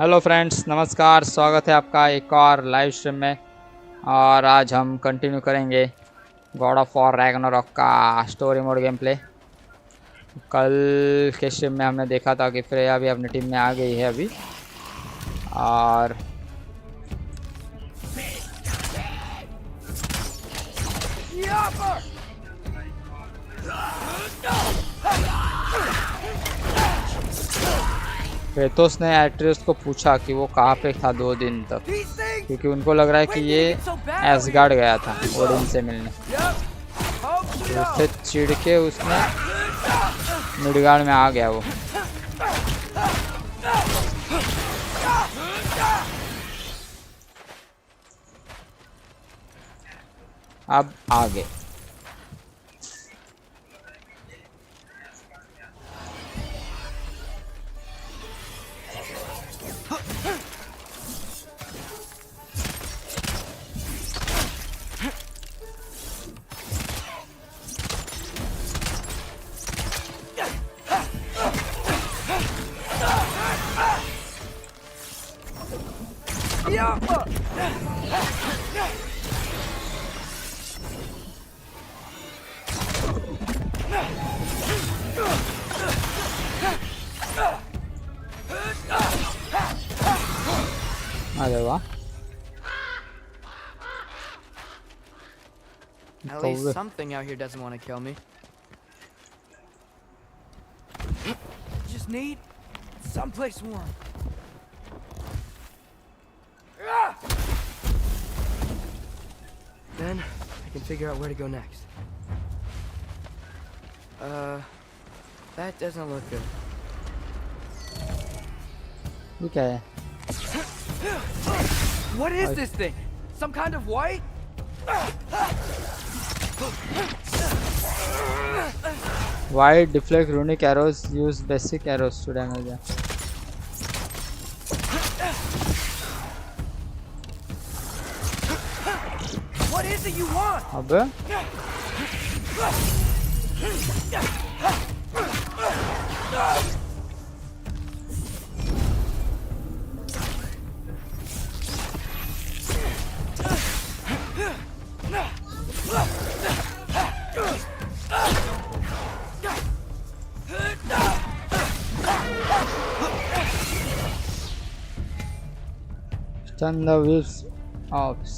Hello friends, नमस्कार। स्वागत है आपका एक और लाइव स्ट्रीम में। और आज हम कंटिन्यू करेंगे गॉड ऑफ वॉर रैग्नारॉक का स्टोरी मोड गेम प्ले। कल के स्ट्रीम में हमने देखा था कि फ्रेया भी अपनी टीम में आ गई है अभी। और क्रेटोस ने एट्रियस को पूछा कि वो कहाँ पे था 2 दिन तक, क्योंकि उनको लग रहा है कि ये एसगार्ड गया था ओडिन से मिलने। तो उससे चिढ़ के उसने मिडगार्ड में आ गया वो। अब आगे अरे वाह, At least something out here doesn't want to kill me. Just need someplace warm. Then I can figure out where to go next. That doesn't look good. ये क्या है? What is this thing? Some kind of white? Wide deflect runic arrows, use basic arrows to damage them. What is it you want? अबे stun the whips ops.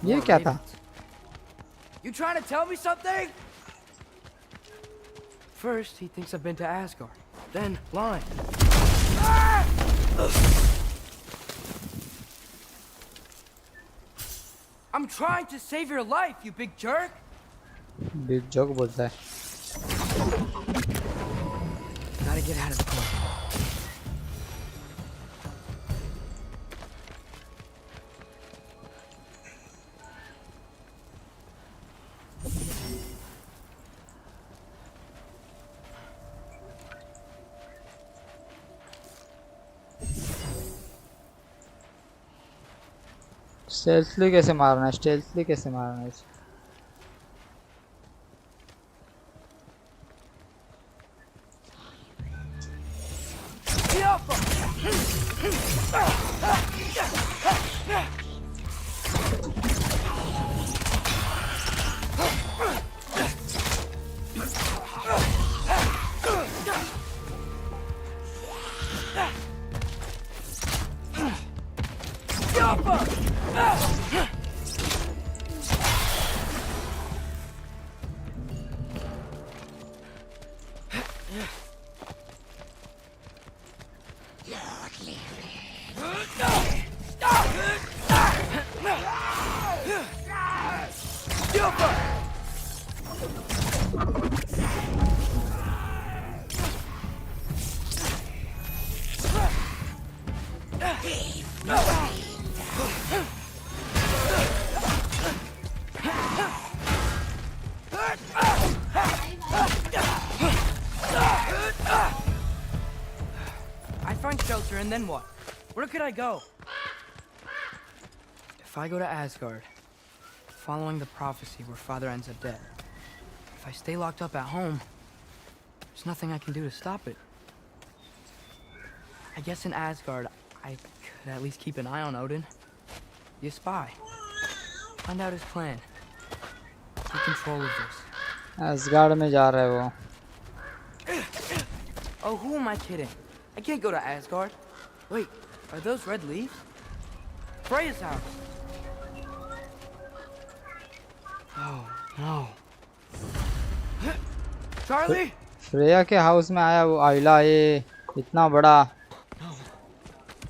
ये क्या था? You trying to tell me something? First, he thinks I've been to Asgard. Then, lying. I'm trying to save your life, you big jerk. Big joke बोलता है। Gotta get out of the corner. Stealthily कैसे मारना है? Stealthily कैसे मारना है? find shelter and then what? Where could I go? If I go to Asgard, following the prophecy where Father ends up dead, if I stay locked up at home, there's nothing I can do to stop it. I guess in Asgard, I could at least keep an eye on Odin. Be a spy. Find out his plan. Take control of this. Asgard में जा रहा है वो. Oh, who am I kidding? I can't go to Asgard. Wait, are those red leaves? Freya's house. Oh, no. Charlie? Freya के house में आया वो आइला ये इतना बड़ा.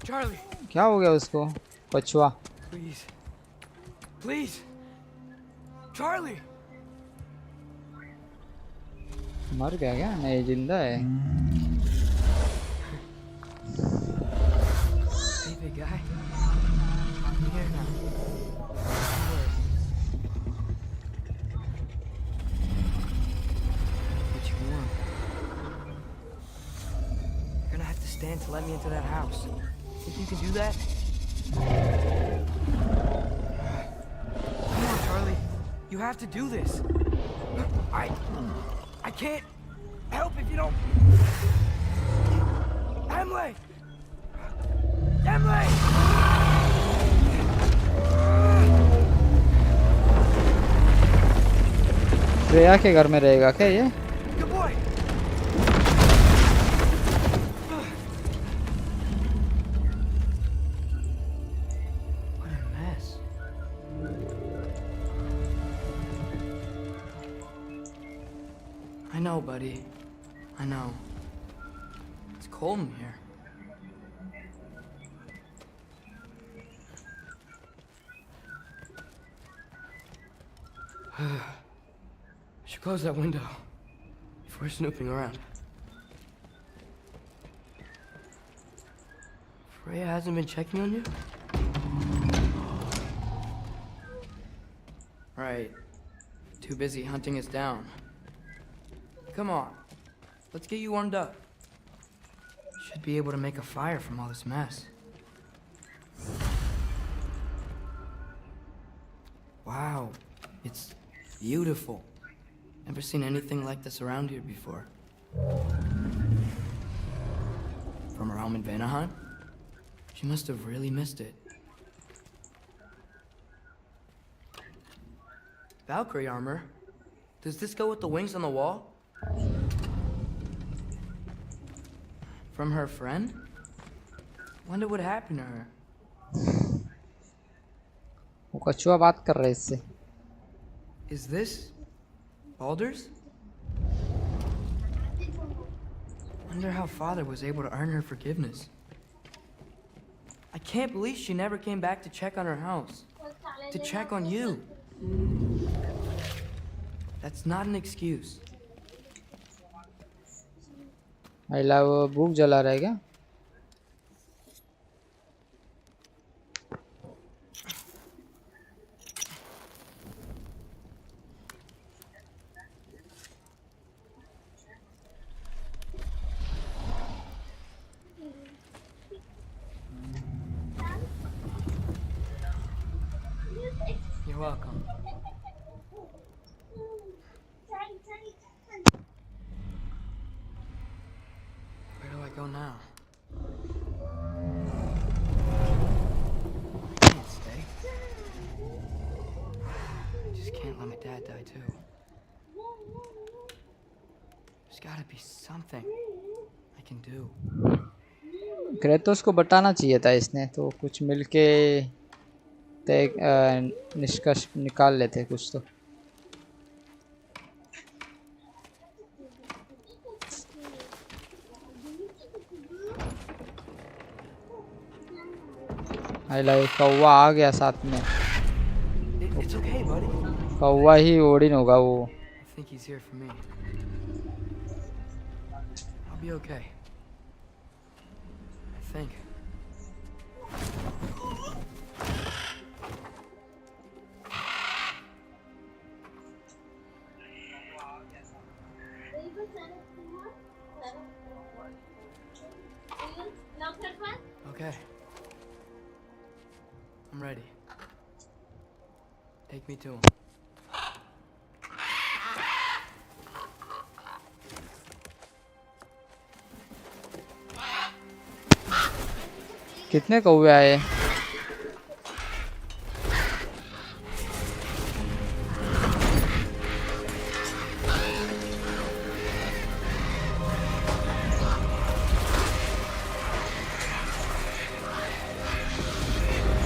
Charlie, क्या हो गया उसको? कछुआ. please. Please. Charlie. मर गया क्या? नहीं, जिंदा है. Hey, big guy. I'm here now. Don't worry. What you want? You're gonna have to stand to let me into that house. Think you can do that? Come on, Charlie. You have to do this. I can't help if you don't. Emily! Emily! Freya के घर में रहेगा क्या ये? Good boy! What a mess. I know, buddy. I know. It's cold in here. Should close that window before snooping around. Freya hasn't been checking on you? Right. Too busy hunting us down. Come on. Let's get you warmed up. Should be able to make a fire from all this mess. Wow. It's beautiful. Never seen anything like this around here before. From her home in Vanaheim? She must have really missed it. Valkyrie armor? Does this go with the wings on the wall? From her friend? Wonder what happened to her. वो कछुआ बात कर रहा है इससे. Is this Baldur's? Wonder how Father was able to earn her forgiveness. I can't believe she never came back to check on her house. To check on you. That's not an excuse. आइला वो भूख जला रहा है क्या? You're welcome. Where do I go now? I can't stay. I just can't let my dad die too. There's gotta be something I can do. Kratos को बताना चाहिए था इसने, तो कुछ मिलके निष्कर्ष निकाल लेते कुछ तो. हाईलाइट कौवा आ गया साथ में. It's okay, buddy. कौवा ही ओडिन होगा वो. I think he's here for me. I'll be okay. I think. Okay. I'm ready. Take me to him. कितने कौवे आए?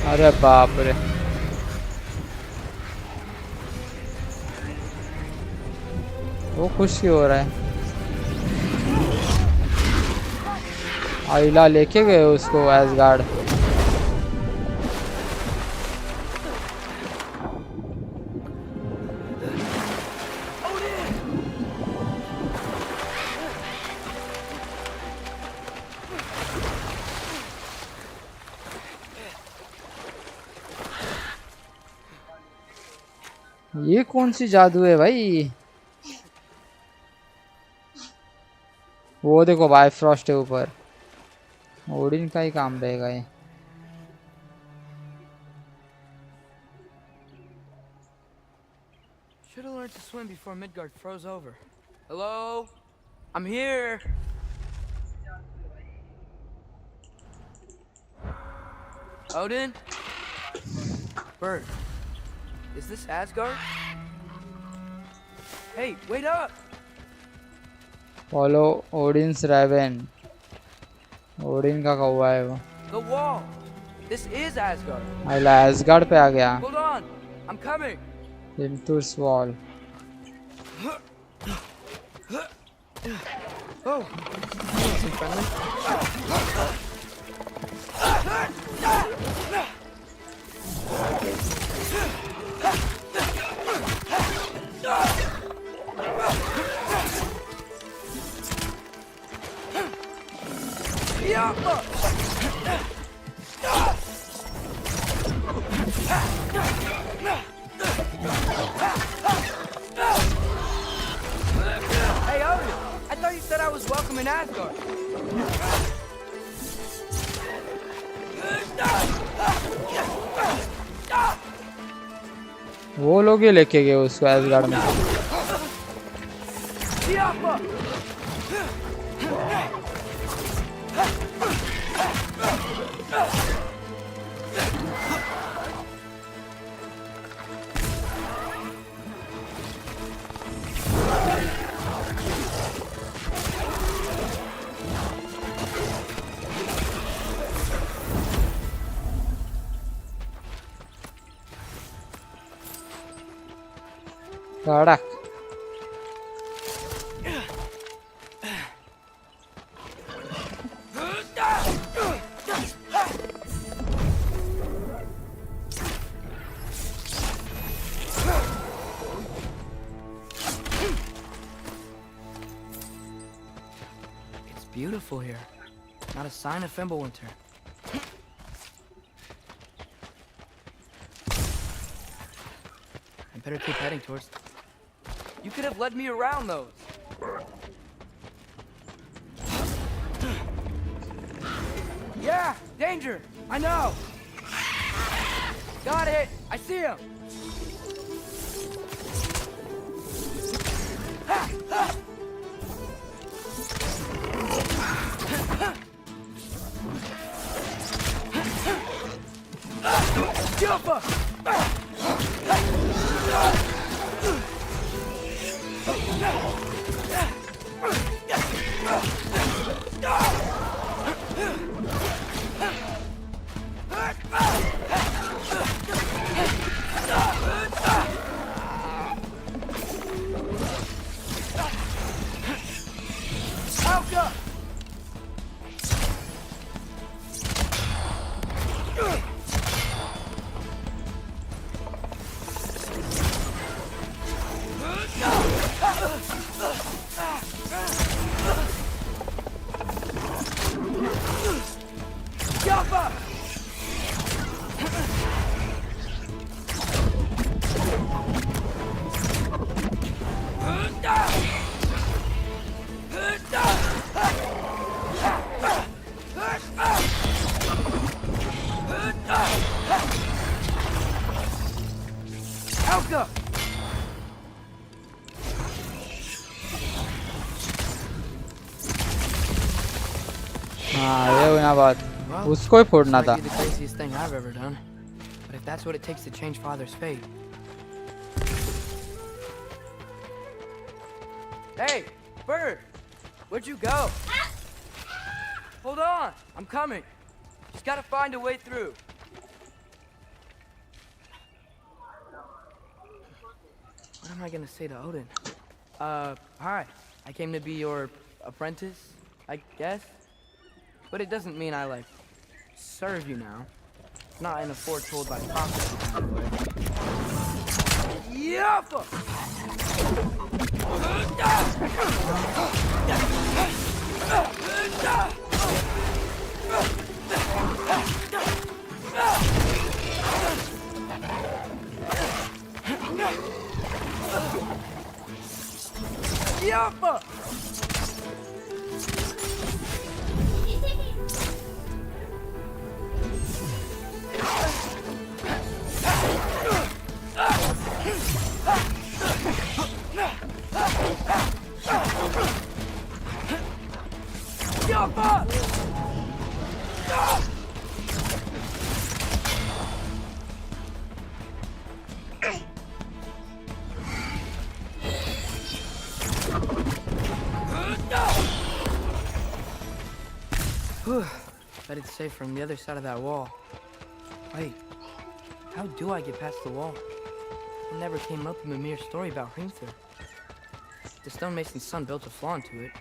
अरे बाप रे, वो खुश क्यों हो रहा है? आइला लेके गए उसको एसगार्ड। ये कौन सी जादू है भाई? वो देखो बायफ्रॉस्ट है ऊपर, ओडिन का ही काम रहेगा ये। Should have learned to swim before Midgard froze over. Hello? I'm here. Odin? Bird. Is this Asgard? Hey, wait up! Follow Odin's raven. Odin का कौवा है वो। The wall! This is Asgard. आइला एसगार्ड पे आ गया। Hold on! I'm coming! Into wall. Oh! Anything friendly? Hey, Odin! I thought you said I was welcome in Asgard. वो लोग ही लेके गए उसको एसगार्ड में। कड़क। It's beautiful here. Not a sign of Fimbulwinter. I better keep heading towards... You could have led me around those. Yeah, danger. I know. Got it. I see him. Jumper. go. हाँ ये हुई ना बात, Well, उसको ही this फोड़ना might था. be the craziest thing I've ever done. But if that's what it takes to change Father's fate. Hey, Bird! Where'd you go? Hold on, I'm coming. Just gotta find a way through. What am I gonna say to Odin? Hi. I came to be your apprentice, I guess. But it doesn't mean I, like, serve you now. Not in a foretold by prophecy kind of way. Yappa! Yappa! Bet it's safe from the other side of that wall. Wait, how do I get past the wall? It never came up in Mimir's story about Hrimthur. The stonemason's son built a flaw into it.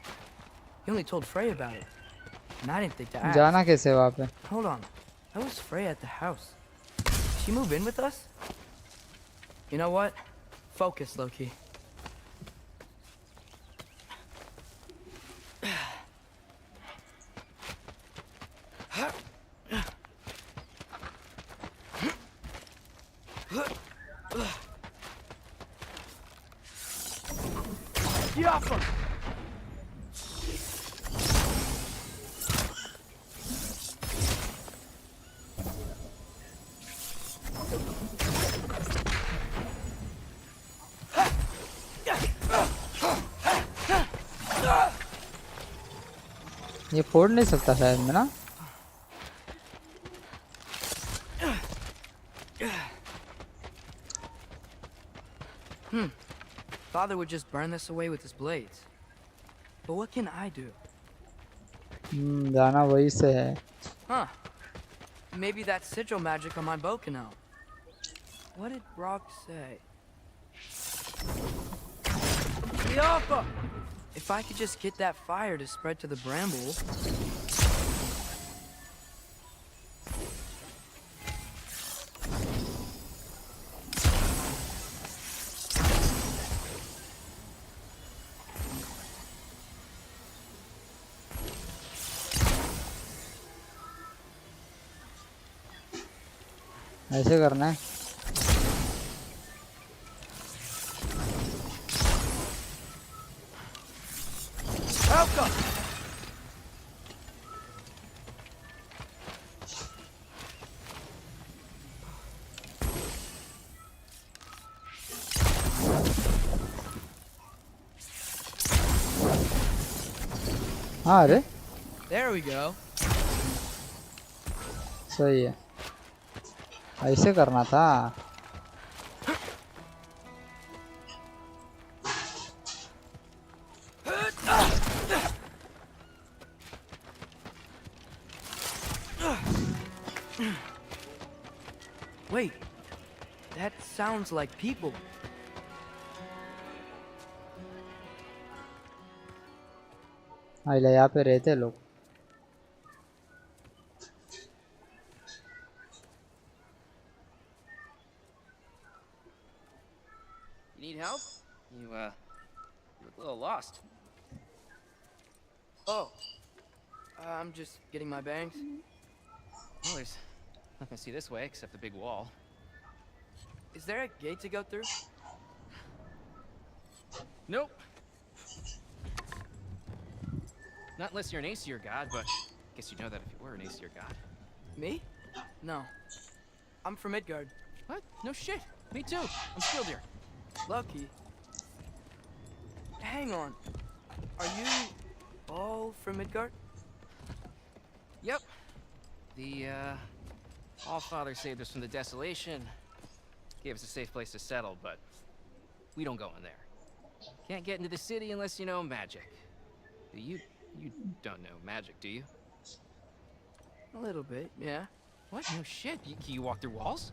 He only told Frey about it. And I didn't think to ask. जाना कैसे वहाँ पे? Hold on. How was Frey at the house? Did she move in with us? You know what? Focus, Loki. ये फोड़ नहीं सकता शायद मैं ना. Father would just burn this away with his blades. But what can I do? जाना वही से है. Huh. Maybe that sigil magic on my bow can help. What did Brock say? Yappa! If I could just get that fire to spread to the bramble... ऐसे करना है. हाँ अरे There we go. सही है. ऐसे करना था. Wait, that sounds like people. आइला यहाँ पे रहते लोग. You need help? You look a little lost. Oh, I'm just getting my bangs. Oh, there's nothing to see this way except the big wall. Is there a gate to go through? Nope. Not unless you're an Aesir god, but I guess you'd know that if you were an Aesir god. Me? No. I'm from Midgard. What? No shit. Me too. I'm skilled here. Lucky. Hang on. Are you all from Midgard? Yep. The, Allfather saved us from the desolation. Gave us a safe place to settle, but we don't go in there. Can't get into the city unless you know magic. You don't know magic, do you? A little bit, yeah. What? No shit. Can you walk through walls?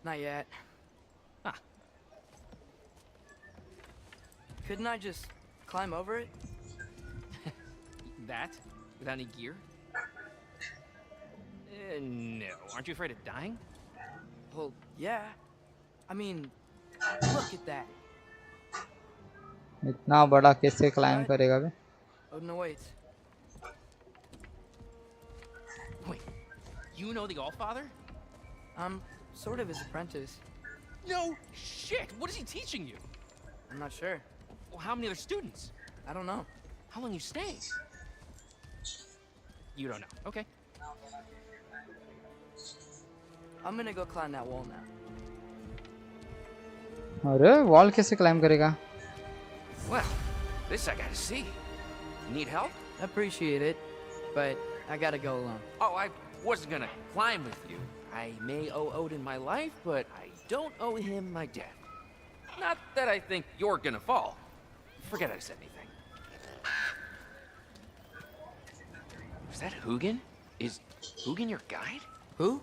Not yet. Ah. Couldn't I just climb over it? That? Without any gear? No. Aren't you afraid of dying? Well, yeah. I mean, look at that. इतना बड़ा कैसे climb करेगा बे? Oh, no, wait. Wait. You know the Allfather? I'm sort of his apprentice. No shit! What is he teaching you? I'm not sure. Well, how many other students? I don't know. How long you staying? You don't know. Okay. I'm gonna go climb that wall now. अरे wall कैसे climb करेगा? Well, this I gotta see. Need help? Appreciate it, but I gotta go alone. Oh, I wasn't gonna climb with you. I may owe Odin my life, but I don't owe him my death. Not that I think you're gonna fall. Forget I said anything. Is that Hugin? Is Hugin your guide? Who?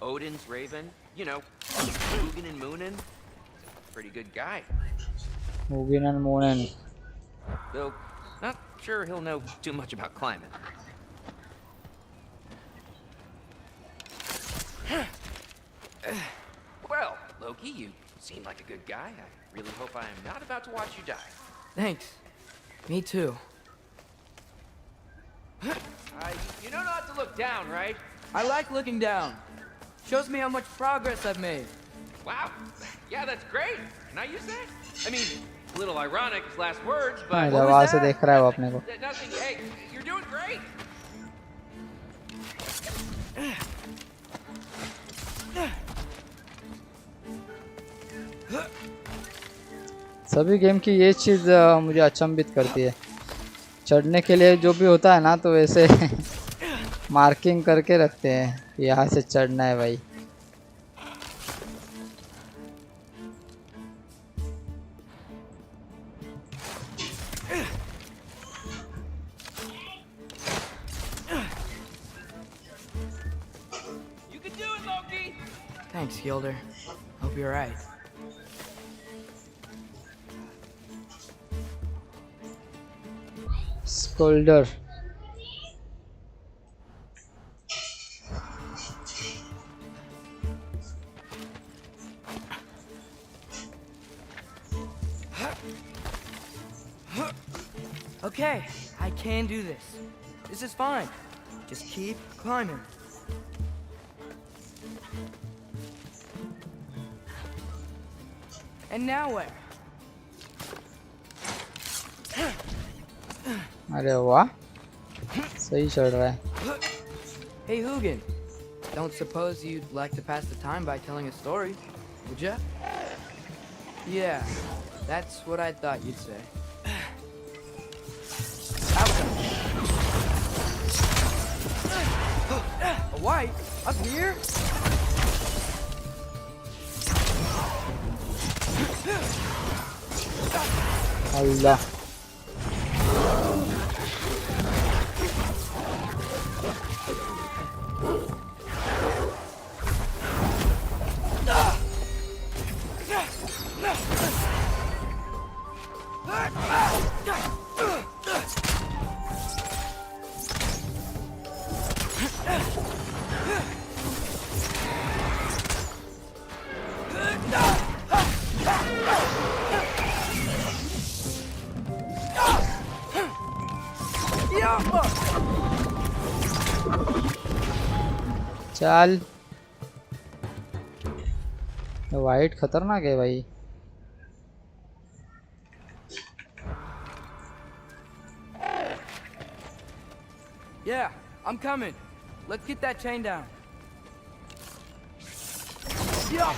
Odin's raven. You know, Hugin and Moonin. Pretty good guy. Hugin and Moonin. Though, not sure he'll know too much about climbing. Well, Loki, you seem like a good guy. I really hope I am not about to watch you die. Thanks. Me too. You know not to look down, right? I like looking down. Shows me how much progress I've made. Wow. Yeah, that's great. Can I use that? I mean, a little ironic his last words, हाँ but दवा से देख रहा है वो अपने को. nothing. Hey, you're doing great. सभी गेम की ये चीज़ मुझे अचंभित करती है. चढ़ने के लिए जो भी होता है ना तो वैसे मार्किंग करके रखते हैं यहाँ से चढ़ना है भाई. You can do it, Loki. Thanks, Gilder. Hope you're right. Scolder. Okay, I can do this. This is fine. Just keep climbing. And now where? अरे वाह सही चढ़ रहा है. Hey, Hugin. Don't suppose you'd like to pass the time by telling a story, would ya? Yeah, that's what I thought you'd say. A white? Up here? अल्लाह. चल white खतरनाक है भाई. Yeah, I'm coming. Let's get that chain down. Yeah.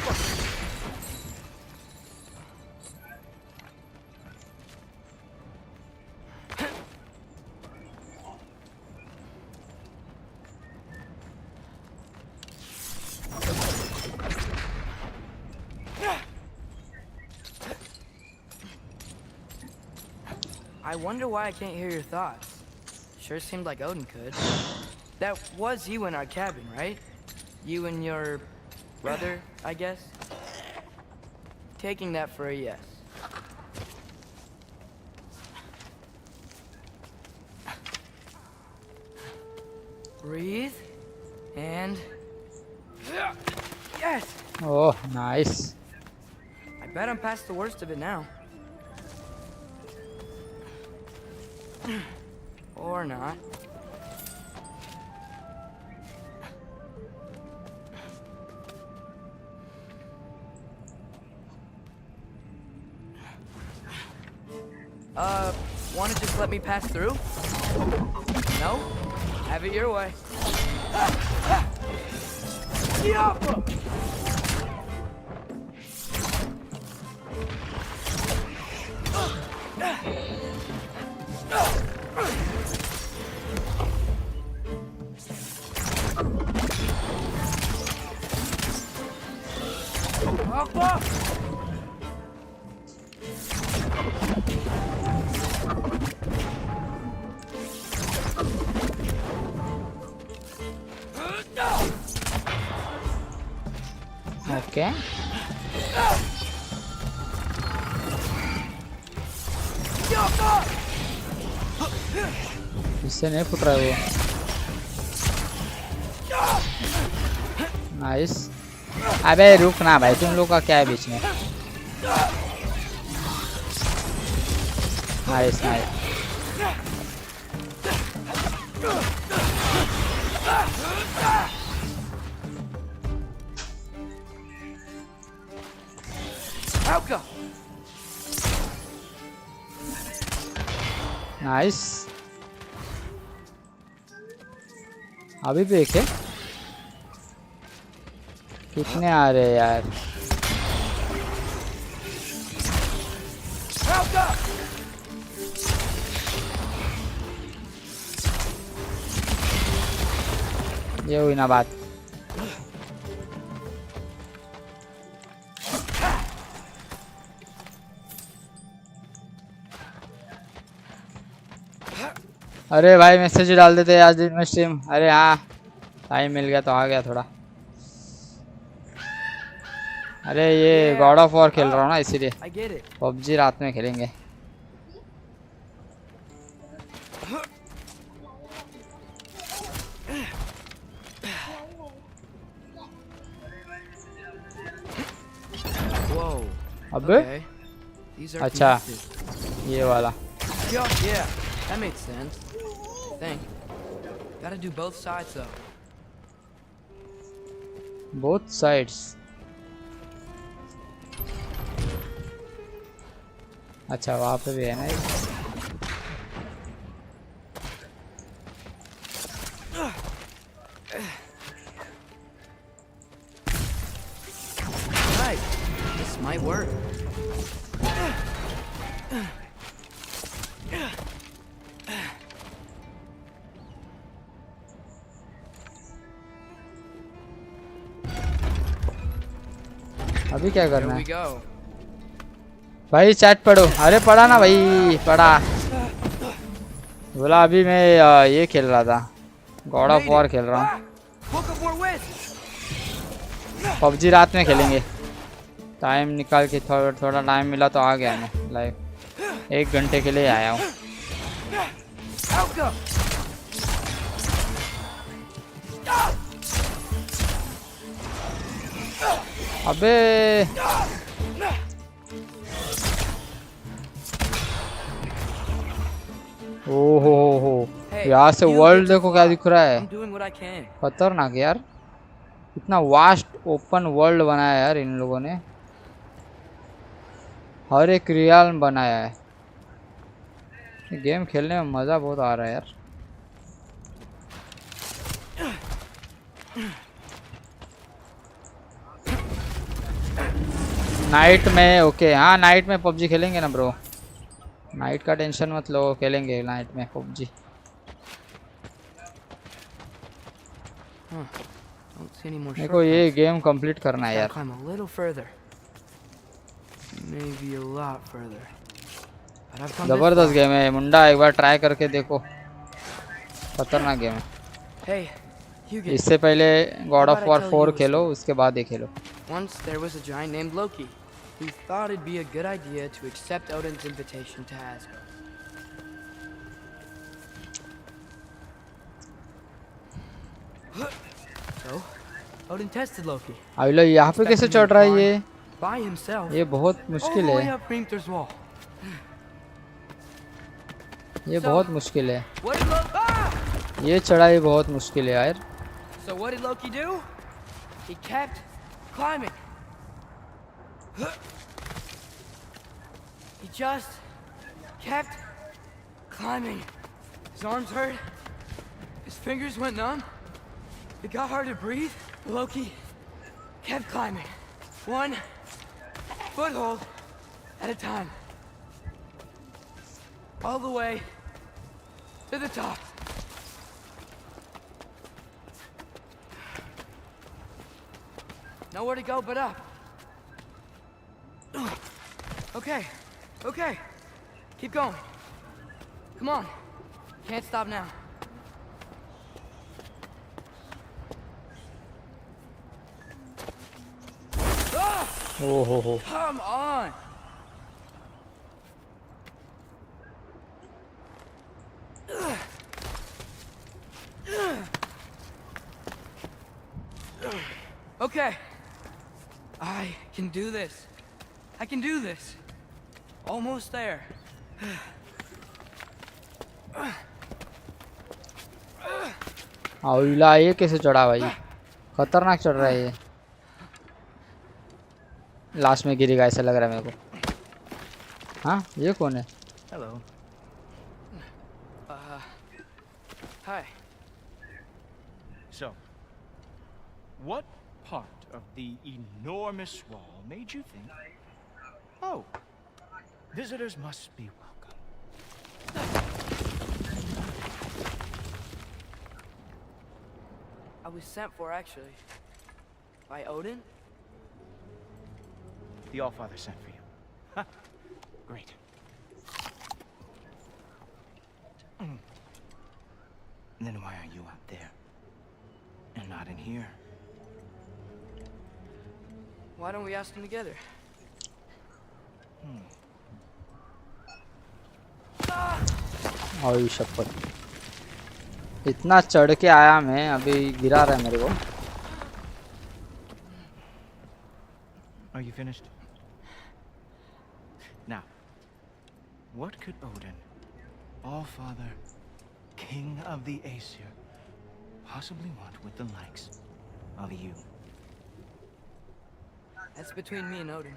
I wonder why I can't hear your thoughts. Sure seemed like Odin could. That was you in our cabin, right? You and your brother, I guess? Taking that for a yes. Breathe. And... Yes! Oh, nice. I bet I'm past the worst of it now. Or not. Wanna just let me pass through? No? Have it your way. Okay इससे नहीं foot रहा है वो nice अबे रुक ना भाई तुम लोग का क्या है बीच में नाइस नाइस नाइस अभी भी एक है कितने आ रहे हैं यार ये हुई ना बात अरे भाई मैसेज डाल देते आज दिन में स्ट्रीम अरे हाँ टाइम मिल गया तो आ गया थोड़ा अरे ये गॉड ऑफ वॉर खेल रहा हूँ ना इसीलिए पबजी रात में खेलेंगे अबे अच्छा ये वाला Yeah, that made sense. I think. Gotta do both sides though. both sides अच्छा वहाँ पे भी है ना Right, this might work. अभी क्या करना है go. भाई चैट पढ़ो अरे पढ़ा ना भाई पढ़ा बोला अभी मैं ये खेल रहा था गॉड ऑफ वॉर खेल रहा हूँ पबजी रात में खेलेंगे टाइम निकाल के थोड़ा टाइम मिला तो आ गया मैं लाइव 1 घंटे के लिए आया हूँ अबे ओहो यहाँ से वर्ल्ड देखो क्या दिख रहा है खतरनाक यार इतना वास्ट ओपन वर्ल्ड बनाया है यार इन लोगों ने हर एक रियल बनाया है गेम खेलने में मज़ा बहुत आ रहा है यार नाइट में ओके हाँ नाइट में पबजी खेलेंगे ना ब्रो नाइट का टेंशन मत लो खेलेंगे नाइट में पबजी देखो ये गेम कंप्लीट करना है यार But I've come this जबरदस्त far. गेम है मुंडा, एक बार ट्राई करके देखो, खतरनाक गेम है। Hey, Hugo. इससे पहले God How of about I war tell 4 you a Khelo, story? उसके बाद ये खेलो। Once there was a giant named Loki who thought it'd be a good idea to accept Odin's invitation to Asgard. So, Odin tested Loki अभी लो यहाँ पे कैसे चढ़ रहा है ये? by himself ये बहुत all मुश्किल the way है, up Hrimthur's wall. ये बहुत मुश्किल है, What did Loki? ये चढ़ाई बहुत मुश्किल है यार। So what did Loki do? He kept climbing. He just kept climbing. His arms hurt. His fingers went numb. It got hard to breathe. Loki kept climbing. One foothold at a time. All the way to the top. Nowhere to go but up. Okay, okay. Keep going. Come on. Can't stop now. ओ हो, Come on. Okay. I can do this. I can do this. Almost there. अविला ये कैसे चढ़ा भाई, खतरनाक चढ़ रहा है ये। लास्ट में गिरेगा ऐसा लग रहा है मेरे को। हाँ ये कौन है? Hello. Hi. So, what part of the enormous wall made you think, oh, visitors must be welcome? I was sent for actually. By Odin? The Allfather sent for you. Ha! Great. Then why are you out there? And not in here? Why don't we ask them together? और शपथ, इतना चढ़ के आया मैं, अभी गिरा रहा है मेरे को। Are you finished? Now, what could Odin, Allfather, King of the Aesir, possibly want with the likes of you? That's between me and Odin.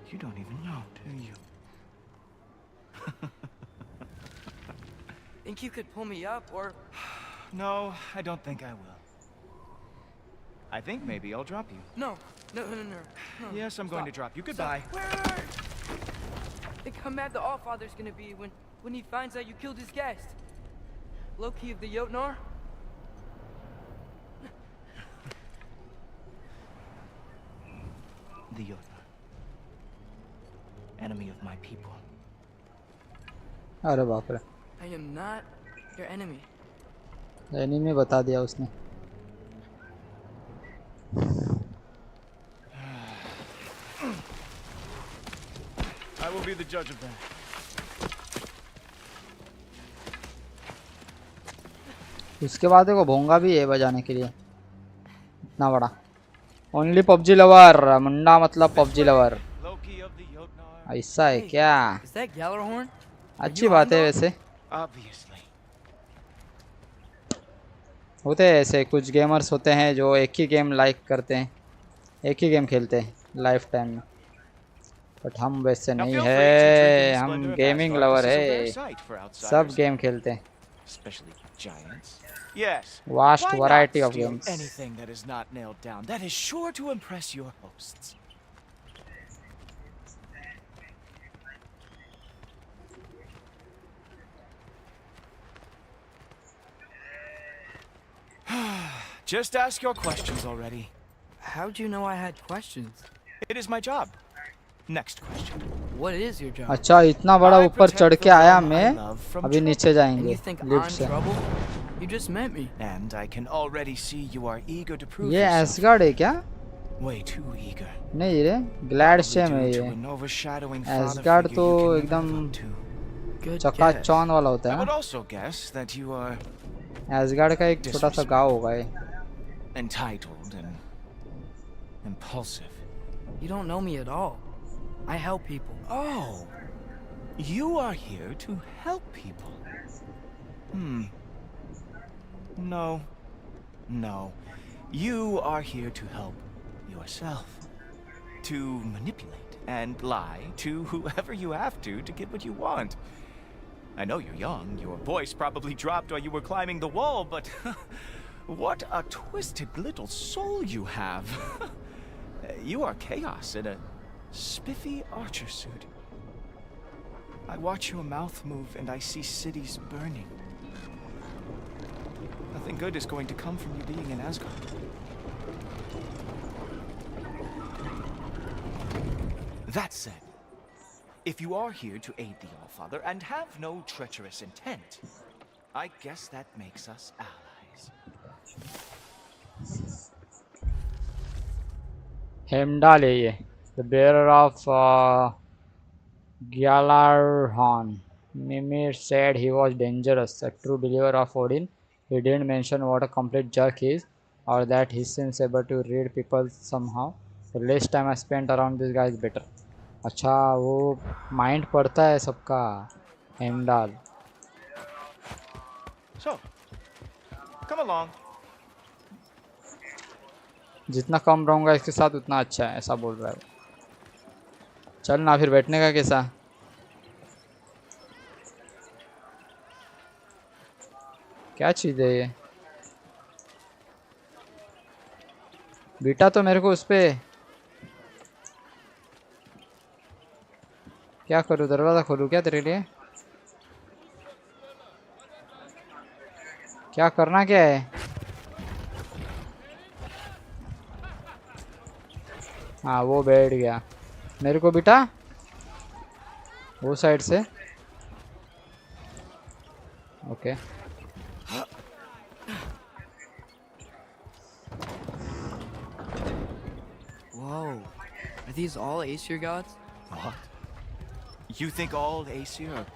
You don't even know, do you? Think you could pull me up, or... No, I don't think I will. I think maybe I'll drop you. No. No. Yes, I'm going to drop you. Goodbye. Wait. Think how mad the Allfather's gonna be when he finds out you killed his guest. Loki of the Jotnar? The Jotnar. Enemy of my people. अरे बाप रे, I am not your enemy. Enemy बता दिया उसने। I will be the judge of that. उसके बाद देखो भोंगा भी है बजाने के लिए, इतना बड़ा। ओनली पबजी लवर, मुंडा मतलब PUBG lover, Loki of the Jotnar. ऐसा है क्या? Is that Gjallarhorn? अच्छी बात है वैसे, Obviously. होते हैं ऐसे कुछ गेमर्स होते हैं जो एक ही गेम लाइक करते हैं, एक ही गेम खेलते हैं लाइफ टाइम में, बट हम वैसे Now नहीं feel free to drink है, in the हम splendor of gaming Asgard. Lover This is a है, rare sight for outsiders. सब गेम खेलते हैं, Especially giants. Yes. Vast Why variety not of steal games. anything that is not nailed down? That is sure to impress your hosts. Just ask your questions already. How'd you know I had questions? It is my job. Next question. What is your job? अच्छा इतना बड़ा I ऊपर चढ़ protect के the आया realm I मैं love from अभी trouble. नीचे And जाएंगे you think लिफ्ट I'm से trouble? You just met me. And I can already see you are eager to prove ये yourself. एसगार्ड है क्या Way too eager. नहीं रे ग्लैड Probably शेम है due ये to an overshadowing father ash gourd figure तो you can never एकदम live up to. Good चकाचौंध वाला होता I है would ना also guess that you are ash gourd का एक छोटा सा गाँव होगा ये entitled and impulsive. You don't know me at all. I help people. Oh, you are here to help people. No. You are here to help yourself. To manipulate and lie to whoever you have to get what you want. I know you're young. Your voice probably dropped while you were climbing the wall, but what a twisted little soul you have. You are chaos in a spiffy archer suit. I watch your mouth move and I see cities burning. Nothing good is going to come from you being in Asgard. That said, if you are here to aid the Allfather and have no treacherous intent, I guess that makes us allies. Heimdall है ये the bearer of Gjallarhorn. Mimir said he was dangerous, a true believer of Odin. He didn't mention what a complete jerk he is, or that he seems able to read people somehow. The less time I spent around this guy is better. अच्छा वो mind पढ़ता है सबका Heimdall. So, come along. जितना कम रहूँगा इसके साथ उतना अच्छा है ऐसा बोल रहा है. चल ना फिर बैठने का कैसा. क्या चीज़ है ये. बेटा तो मेरे को उस पे क्या करूँ. दरवाज़ा खोलूँ क्या तेरे लिए. क्या करना क्या है. हाँ वो बैठ गया. मेरे को बेटा वो साइड से. Okay Whoa. Are these all Aesir gods? What? You think all Aesir are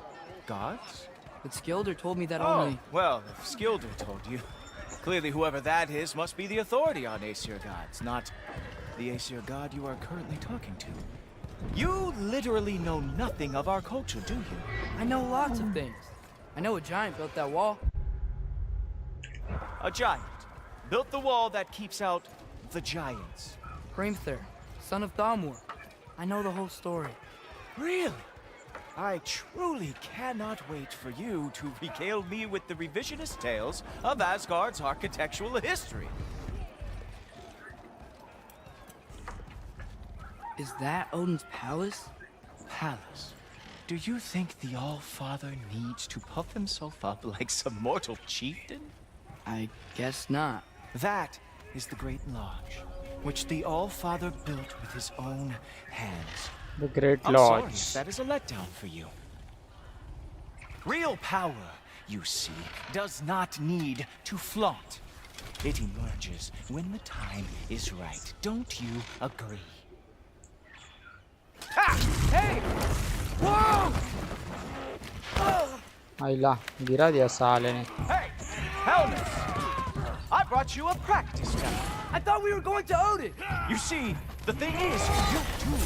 gods? But Skilder told me that Oh, only... well, if Skilder told you, clearly whoever that is must be the authority on Aesir gods, not the Aesir god you are currently talking to. You literally know nothing of our culture, do you? I know lots of things. I know a giant built that wall. A giant built the wall that keeps out the giants. Hrimthur, son of Thamur. I know the whole story. Really? I truly cannot wait for you to regale me with the revisionist tales of Asgard's architectural history. Is that Odin's palace? Palace? Do you think the All-Father needs to puff himself up like some mortal chieftain? I guess not. That is the Great Lodge, which the All-Father built with his own hands. the Great I'm sorry Lodge. if that is a letdown for you. Real power, you see, does not need to flaunt. It emerges when the time is right. Don't you agree? Ha! Hey! Whoa! आइला गिरा दिया साले ने. Hey! Helmets! I brought you a practice round. I thought we were going to Odin! You see, the thing is, you're too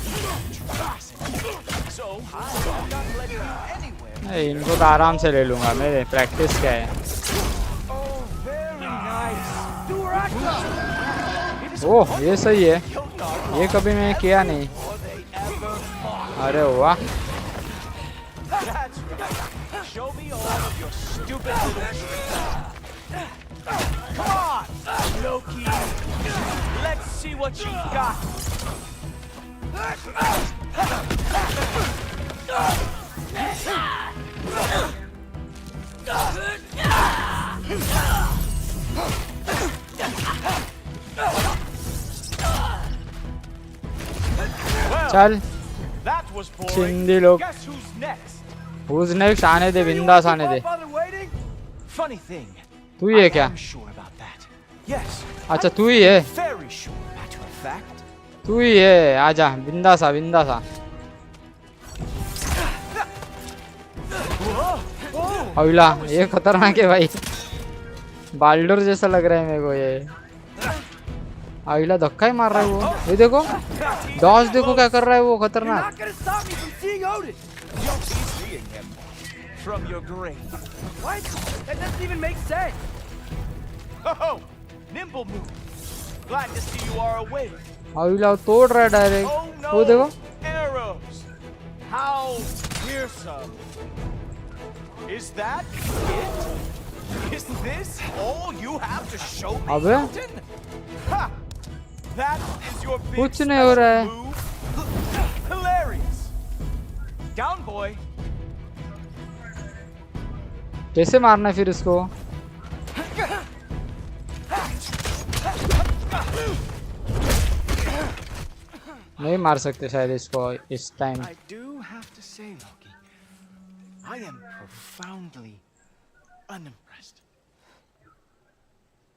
so I'm not letting you anywhere. नहीं इनको तो आराम से ले लूँगा. मेरे प्रैक्टिस क्या है. Oh, very nice. Duraka! ओह ये सही है. ये कभी मैं किया नहीं. अरे वाह. That's right. Show me all of your stupid little tricks. Come on, Loki. Let's see what you got. चल That was boring. चिंदी लोग Guess who's next? who's next आने दे बिंदास आने दे Bother waiting? Funny thing. तू ही है I क्या am sure about that. Yes. अच्छा तू ही है Very sure, matter of fact. तू ही है आजा बिंदास आ बिंदास आ अविला ये खतरनाक है भाई बाल्डर जैसा लग रहा है मेरे को ये अविला धक्का ही मार रहा है वो ये देखो डॉज देखो क्या कर रहा है वो You're खतरनाक not gonna stop me from seeing Odin. You'll be seeing him from your grave. What? That doesn't even make sense. Oh, nimble move. Glad to see you are awake. अविला तोड़ रहा है Oh डायरेक्ट no, वो देखो arrows. How fearsome. Is that it? Is this all you have to show me, अबे Mountain? Ha! That is your big कुछ नहीं हो रहा है special move? Hilarious. Down, boy. कैसे मारना है फिर इसको नहीं मार सकते शायद इसको इस time I do have to say, Loki, I am profoundly unimpressed.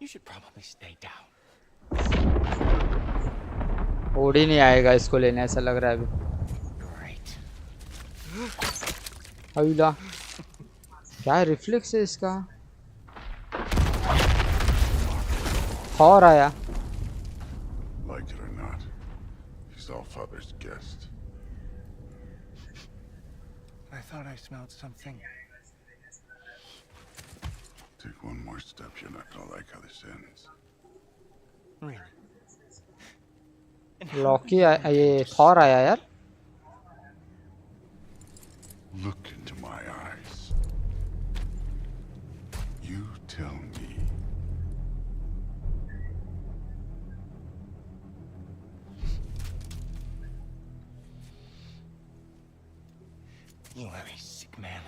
You should probably stay down. ओडी नहीं आएगा इसको लेने ऐसा लग रहा है अभी Great. अविला क्या रिफ्लेक्स है इसका और आया Like it or not, he's all father's guest. I thought I smelled something. Take one more step, you're not gonna like how this ends. Really? Loki ये थॉर आया यार Look into my eyes. You tell me. You are a sick man.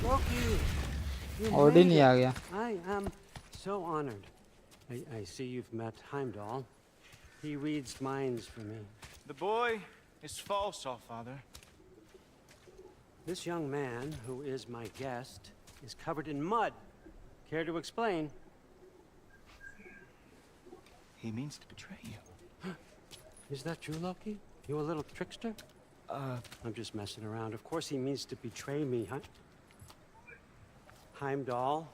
Loki, you ओडी made नहीं it. आ गया I am so honored. I see you've met Heimdall. He reads minds for me. The boy is false, all father. This young man, who is my guest, is covered in mud. Care to explain? He means to betray you. Is that true, Loki? You a little trickster? I'm just messing around. Of course he means to betray me, huh? Heimdall?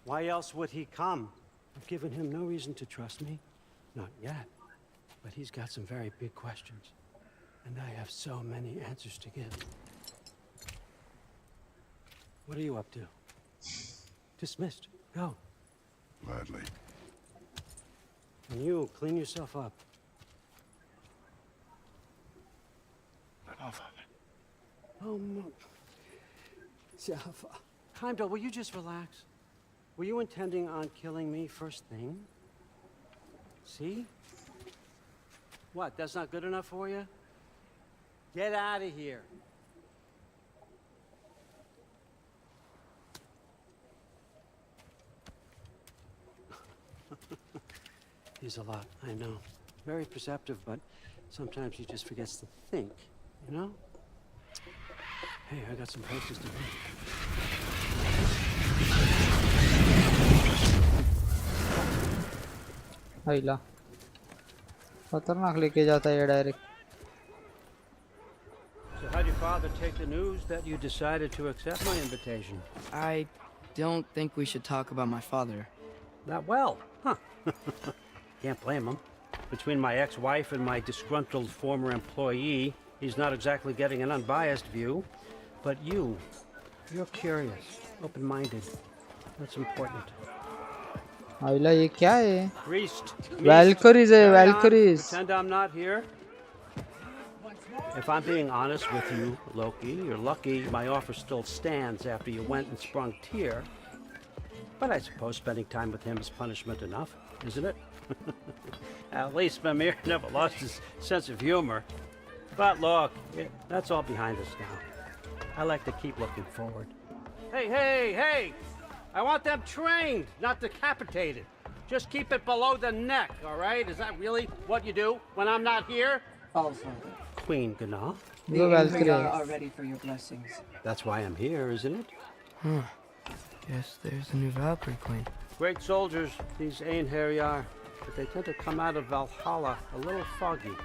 Why else would he come? I've given him no reason to trust me. Not yet. But he's got some very big questions. And I have so many answers to give. What are you up to? Dismissed. Go. Gladly. And you, clean yourself up. But all father. Oh, no. Heimdall, will you just relax? Were you intending on killing me first thing? See? What, that's not good enough for you? Get out of here. He's a lot, I know. Very perceptive, but sometimes he just forgets to think, you know? Hey, I got some places to be. अविला खतरनाक लेके जाता है ये direct So how'd your father take the news that you decided to accept my invitation? I don't think we should talk about my father. Not well, huh? Can't blame him. Between my ex-wife and my disgruntled former employee, he's not exactly getting an unbiased view. But you're curious, open-minded. That's important. अविला ये क्या है Priest. Valkyries है Carry on. Valkyries Pretend I'm not here. If I'm being honest with you, Loki, you're lucky my offer still stands after you went and sprung Tyr. But I suppose spending time with him is punishment enough, isn't it? At least Mimir never lost his sense of humor. But look, that's all behind us now. I like to keep looking forward. Hey! I want them trained, not decapitated. Just keep it below the neck, all right? Is that really what you do when I'm not here? All Father. Queen Gana. The Blue Valkyrie Valkyrie. are ready for your blessings. That's why I'm here, isn't it? Guess there's a new Valkyrie Queen. Great soldiers, these Einherjar, but they tend to come out of Valhalla a little foggy.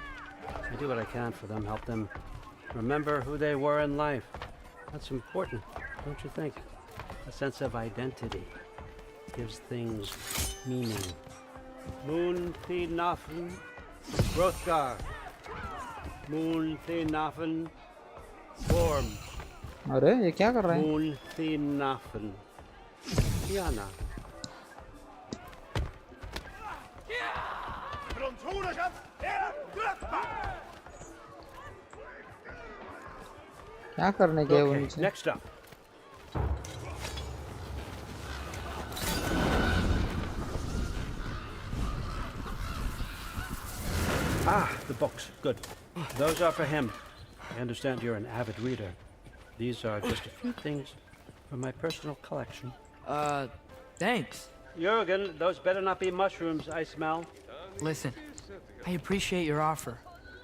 I do what I can for them, help them remember who they were in life. That's important, don't you think? A sense of identity gives things meaning. Moon Thi Nafen, Hrothgar. Moon Thi Nafen, Worm. अरे ये क्या कर रहे हैं? Moon Thi Nafen, Diana. क्या करने गए वो Okay, नीचे? next up. Ah, the books. Good. Those are for him. I understand you're an avid reader. These are just a few things from my personal collection. Thanks. Jurgen, those better not be mushrooms I smell. Listen, I appreciate your offer,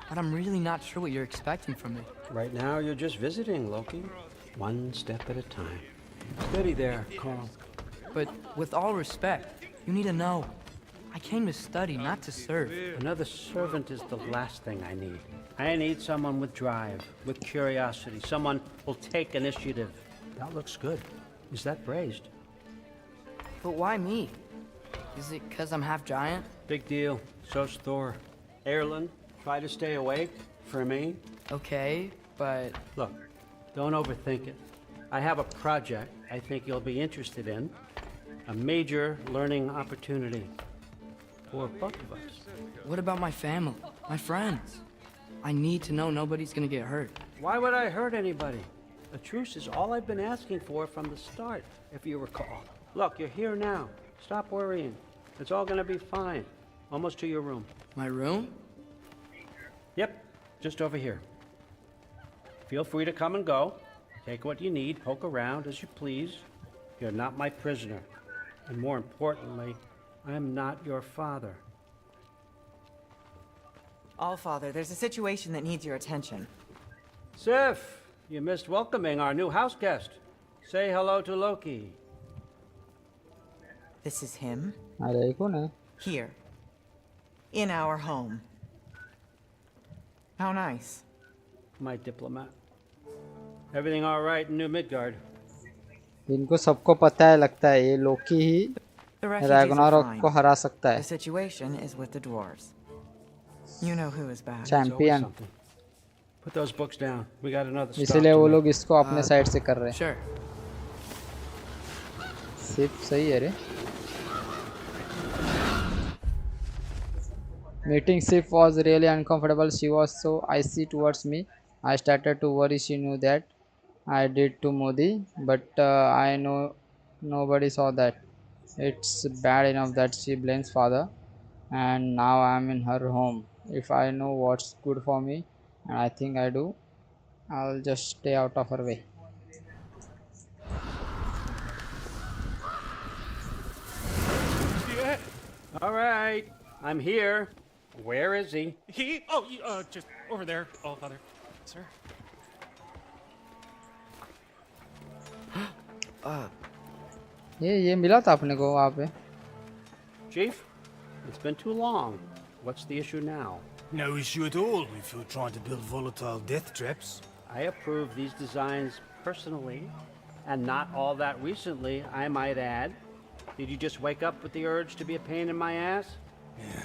but I'm really not sure what you're expecting from me. Right now, you're just visiting, Loki. One step at a time. Steady there, Carl. But with all respect, you need to know. I came to study, not to serve. Another servant is the last thing I need. I need someone with drive, with curiosity, someone who'll take initiative. That looks good. Is that braised? But why me? Is it because I'm half giant? Big deal. So's Thor. Erlen, try to stay awake for me. Okay, but Look, don't overthink it. I have a project I think you'll be interested in. A major learning opportunity. For both of us. what about my family, my friends? I need to know nobody's gonna get hurt. Why would I hurt anybody? A truce is all I've been asking for from the start, if you recall. Look, you're here now. Stop worrying. It's all gonna be fine. Almost to your room. My room? Yep, just over here. Feel free to come and go. Take what you need, poke around as you please. You're not my prisoner. And more importantly, I'm not your father. All Father, there's a situation that needs your attention. Sif, you missed welcoming our new house guest. Say hello to Loki. This is him, अरे ये कौन है? here, in our home. How nice. My diplomat. Everything all right in New Midgard? इनको सबको पता है, लगता है ये लोकी ही The refugees are Ragnarok fine. को हरा सकता The है. situation is with the dwarves. You know who is back. There's always champion. something. Put those books down. We got another stop इसीलिए to वो make. लोग इसको अपने साइड से कर रहे हैं. Sure. सिर्फ सही है रे. Meeting Sif was really uncomfortable. She was so icy towards me. I started to worry she knew that I did to Modi, but I know nobody saw that. It's bad enough that she blames father, and now I'm in her home. If I know what's good for me, and I think I do, I'll just stay out of her way. All right, I'm here. Where is he? Just over there, All Father. Sir? ये मिला था अपने को वहाँ पे. Chief, it's been too long. What's the issue now? No issue at all if you're trying to build volatile death traps. I approve these designs personally, and not all that recently, I might add. Did you just wake up with the urge to be a pain in my ass? Yeah.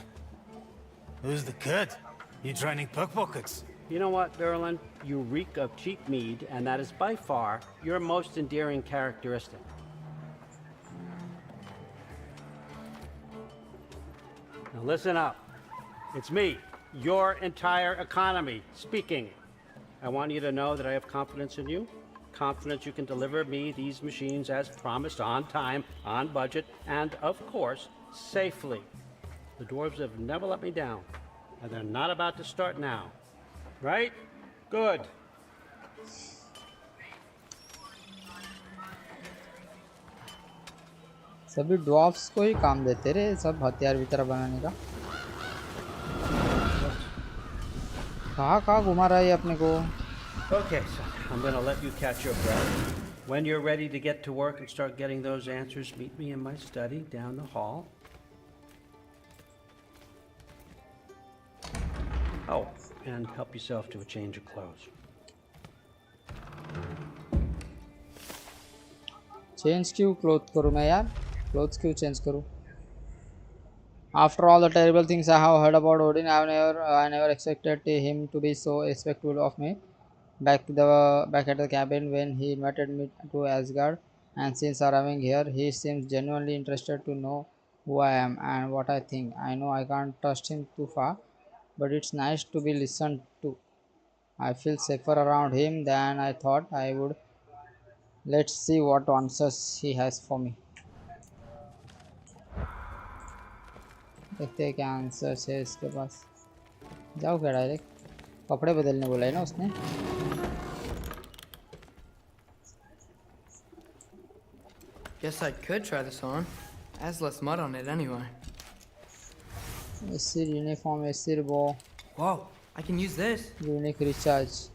Who's the kid? You training pickpockets? You know what, Berlin? You reek of cheap mead, and that is by far your most endearing characteristic. Now listen up. It's me, your entire economy, speaking. I want you to know that I have confidence in you. Confidence you can deliver me these machines as promised, on time, on budget, and of course, safely. The dwarves have never let me down, and they're not about to start now. Right? Good. सभी dwarfs को ही काम देते रे सब हथियार वितर बनाने का। कहाँ घुमा रहा है ये अपने को? Okay, so I'm gonna let you catch your breath. When you're ready to get to work and start getting those answers, meet me in my study down the hall. Oh, and help yourself to a change of clothes. Change क्यों cloth करूँ मैं यार? Clothes क्यों change करूँ? After all the terrible things I have heard about Odin, I never expected him to be so respectful of me. Back at the cabin when he invited me to Asgard, and since arriving here, he seems genuinely interested to know who I am and what I think. I know I can't trust him too far, but it's nice to be listened to. I feel safer around him than I thought I would. Let's see what answers he has for me. देखते हैं क्या answers है इसके पास। जाओ क्या direct? कपड़े बदलने बोला है ना उसने। Guess I could try this on. Has less mud on it anyway. Aesir uniform, Aesir bow, Whoa, I can use this. Unique recharge.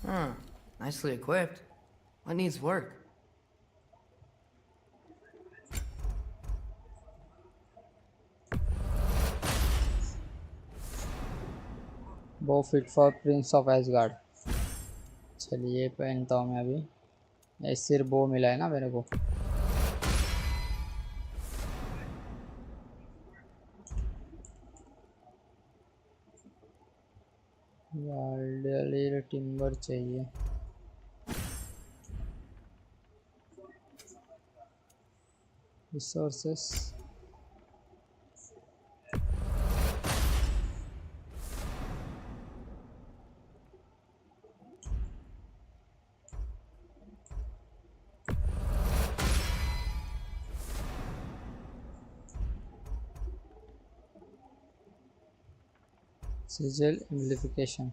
Huh, nicely equipped. What needs work? Bow fit for prince of Asgard. चलिए पहनता हूँ मैं अभी। एसिर बो मिला है ना मेरे को। टिम्बर चाहिए। Resources sizzle amplification.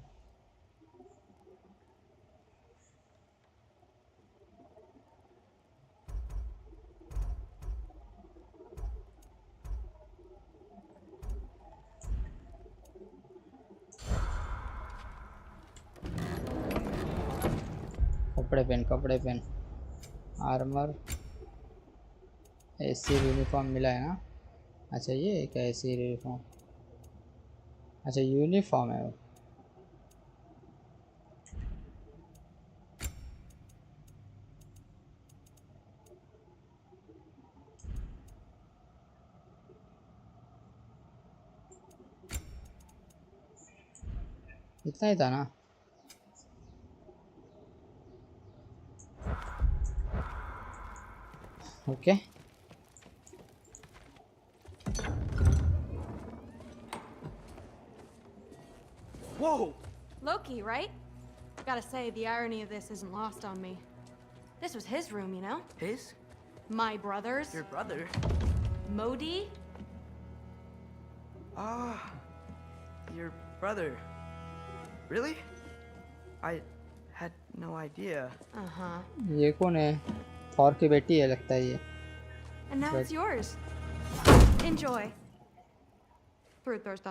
कपड़े पहन आर्मर, एसी यूनिफॉर्म मिला है ना। अच्छा ये एक एसी यूनिफॉर्म। अच्छा यूनिफॉर्म है वो। इतना ही था ना? Okay Whoa! Loki, right? Gotta say, the irony of this isn't lost on me. This was his room, you know? His? My brother's. Your brother? Modi? Ah, your brother. Really? I had no idea. Uh-huh. ये कौन है? Thor की बेटी है लगता है ये। And now it's yours. Enjoy. Brudthor's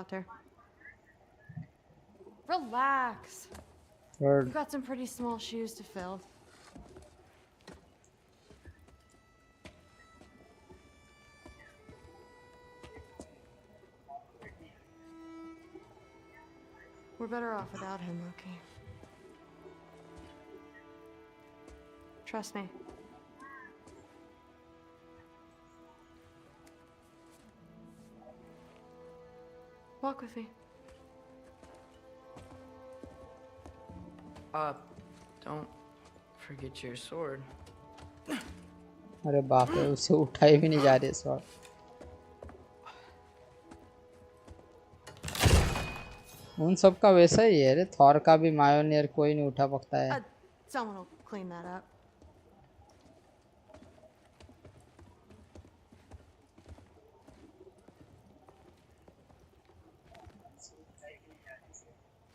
Relax. Word. You've got some pretty small shoes to fill. We're better off without him, Loki. Trust me. Walk with me. Don't forget your sword. अरे बाप रे, उसे उठाई भी नहीं जा रही इस बार। उन सब का वैसा ही है रे। थॉर का भी मायोनियर कोई नहीं उठा सकता है। Someone will clean that up.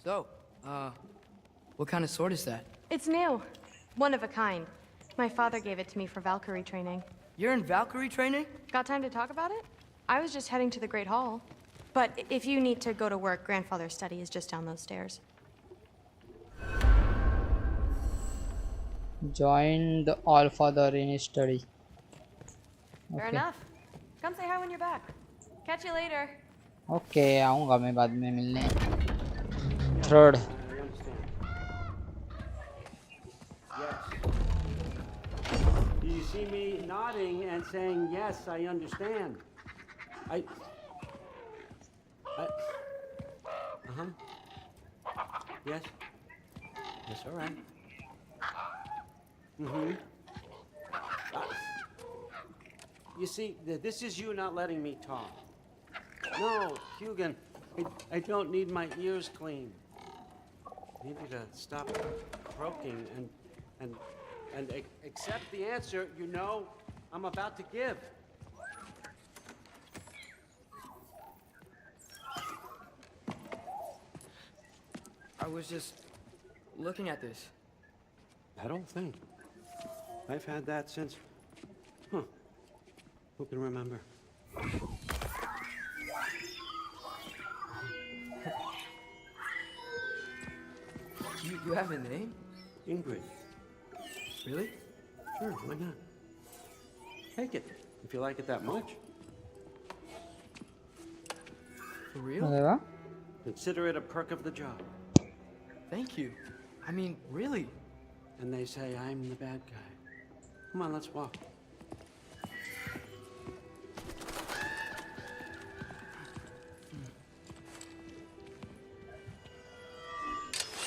So, what kind of sword is that? It's new. One of a kind. My father gave it to me for Valkyrie training. You're in Valkyrie training? Got time to talk about it? I was just heading to the Great Hall. But if you need to go to work, Grandfather's study is just down those stairs. Join the All Father in his study. Fair enough. Come say hi when you're back. Catch you later. Okay, आऊँगा मैं बाद में मिलने. Third. I understand. Yes. Do you see me nodding and saying, yes, I understand? Uh-huh. Yes. Yes, all right. Mm-hmm. You see, this is you not letting me talk. No, Hugan, I don't need my ears cleaned. I need you to stop croaking and accept the answer you know I'm about to give. I was just looking at this. That old thing. I've had that since... Huh. Who can remember? You have a name? Ingrid. Really? Sure, why not? Take it, if you like it that much. For real? अरे Consider it a perk of the job. Thank you. I mean, really. And they say I'm the bad guy. Come on, let's walk.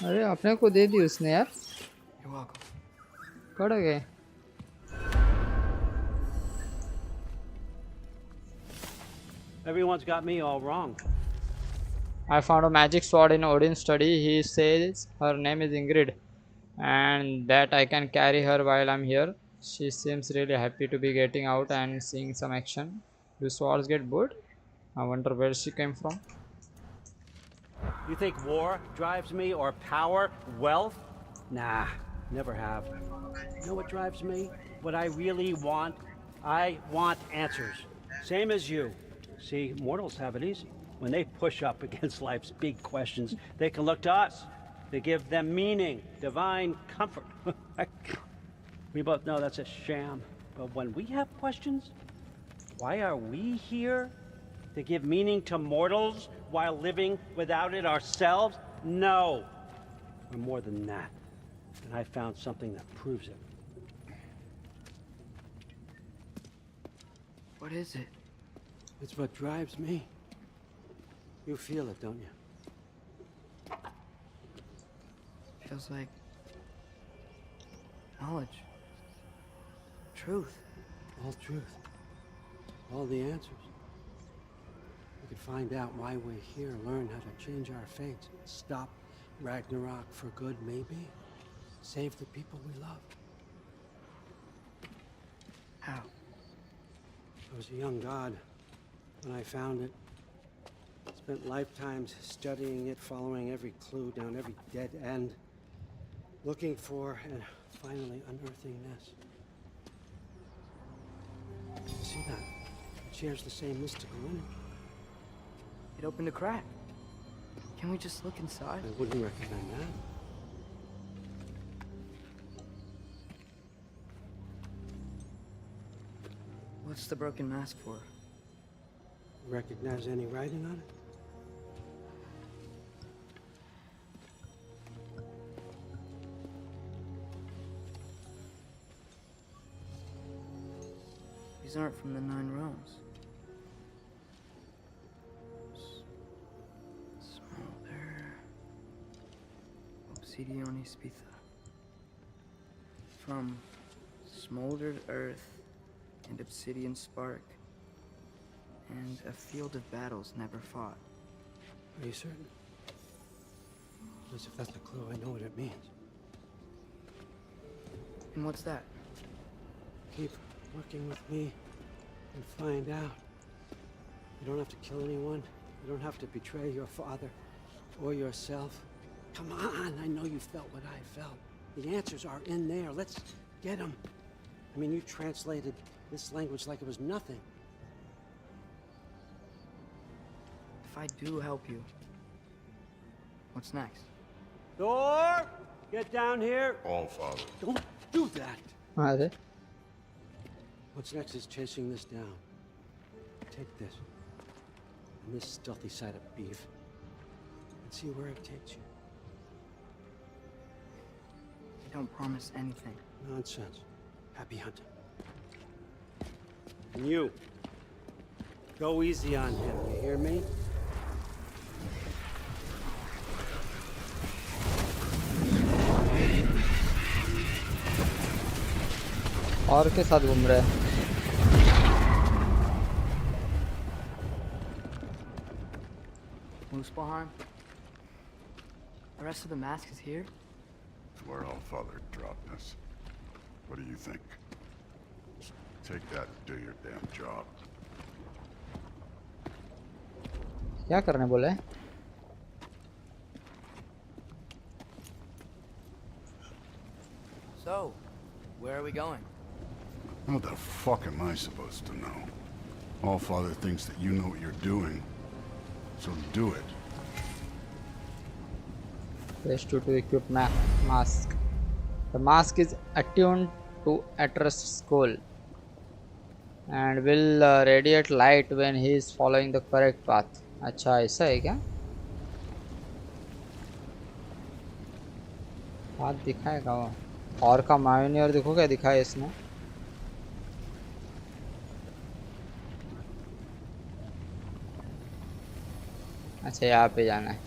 अरे अपने को दे दी उसने यार. You're welcome. Cut गए. Everyone's got me all wrong. I found a magic sword in Odin's study. He says her name is Ingrid and that I can carry her while I'm here. She seems really happy to be getting out and seeing some action. Do swords get bored? I wonder where she came from. You think war drives me, or power, wealth? Nah, never have. You know what drives me? What I really want? I want answers. Same as you. See, mortals have it easy. When they push up against life's big questions, they can look to us. They give them meaning, divine comfort. We both know that's a sham. But when we have questions, why are we here? To give meaning to mortals while living without it ourselves? No. We're more than that. And I found something that proves it. What is it? It's what drives me. You feel it, don't you? Feels like knowledge. Truth. All truth. All the answers. We could find out why we're here, learn how to change our fates, stop Ragnarok for good, maybe. Save the people we love. How? I was a young god when I found it. Spent lifetimes studying it, following every clue down every dead end, looking for and finally unearthing this. See that? It shares the same mystical energy. It opened a crack. Can we just look inside? I wouldn't recommend that. What's the broken mask for? Recognize any writing on it? These aren't from the 9 realms. Smolder. Obsidione Spitha. From smoldered earth and obsidian spark. And a field of battles never fought. Are you certain? Because if that's a clue, I know what it means. And what's that? Keep working with me and find out. You don't have to kill anyone. You don't have to betray your father or yourself. Come on, I know you felt what I felt. The answers are in there. Let's get them. I mean, you translated this language like it was nothing. If I do help you, what's next? Thor, get down here. All father. Don't do that. अरे What's next is chasing this down. Take this. And this stealthy side of beef. And see where it takes you. I don't promise anything. Nonsense. Happy hunting. And you. Go easy on him, you hear me? और के साथ घूम रहे हैं Muspelheim? The rest of the mask is here? Where all father dropped us. What do you think? Take that and do your damn job. क्या करने बोले So, where are we going? How the fuck am I supposed to know? All father thinks that you know what you're doing. So do it. Press 2 to equip mask. The mask is attuned to Atreus' skull and will radiate light when he is following the correct path. अच्छा ऐसा है क्या? हाथ दिखाएगा वो और का मायोनियर देखो क्या दिखाया इसने अच्छा यहाँ पे जाना है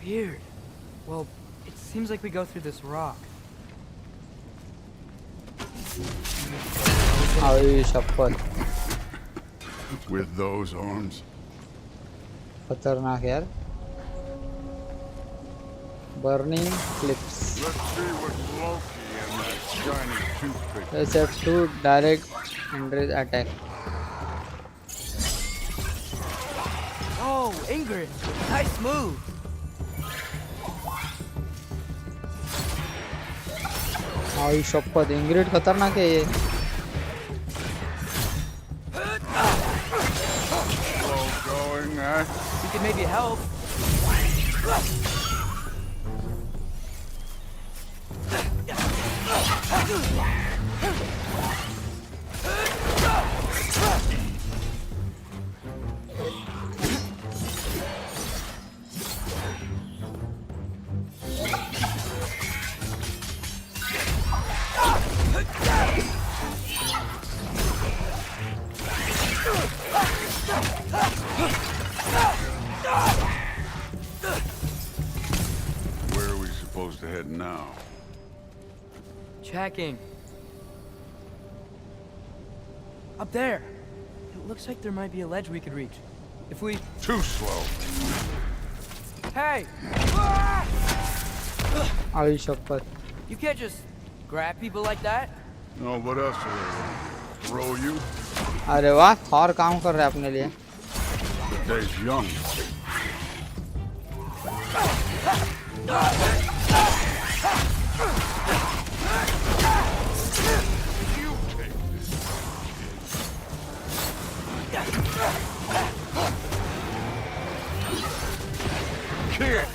Weird. Well, it seems like we go through this rock. आई शपथ With those arms? खतरनाक यार Burning clips. Let's see what Loki and that shiny toothpick. They set to direct Indra's attack. Oh, Ingrid! Nice move! आई शपथ Ingrid खतरनाक है ये Slow going, eh? You could maybe help. Where are we supposed to head now? Checking. Up there. It looks like there might be a ledge we could reach. If we... Too slow. Hey! आई शपथ You can't just grab people like that. No, what else are they gonna throw you? अरे वाह Thor काम कर रहा है अपने लिए The day's young. You take this. Kid!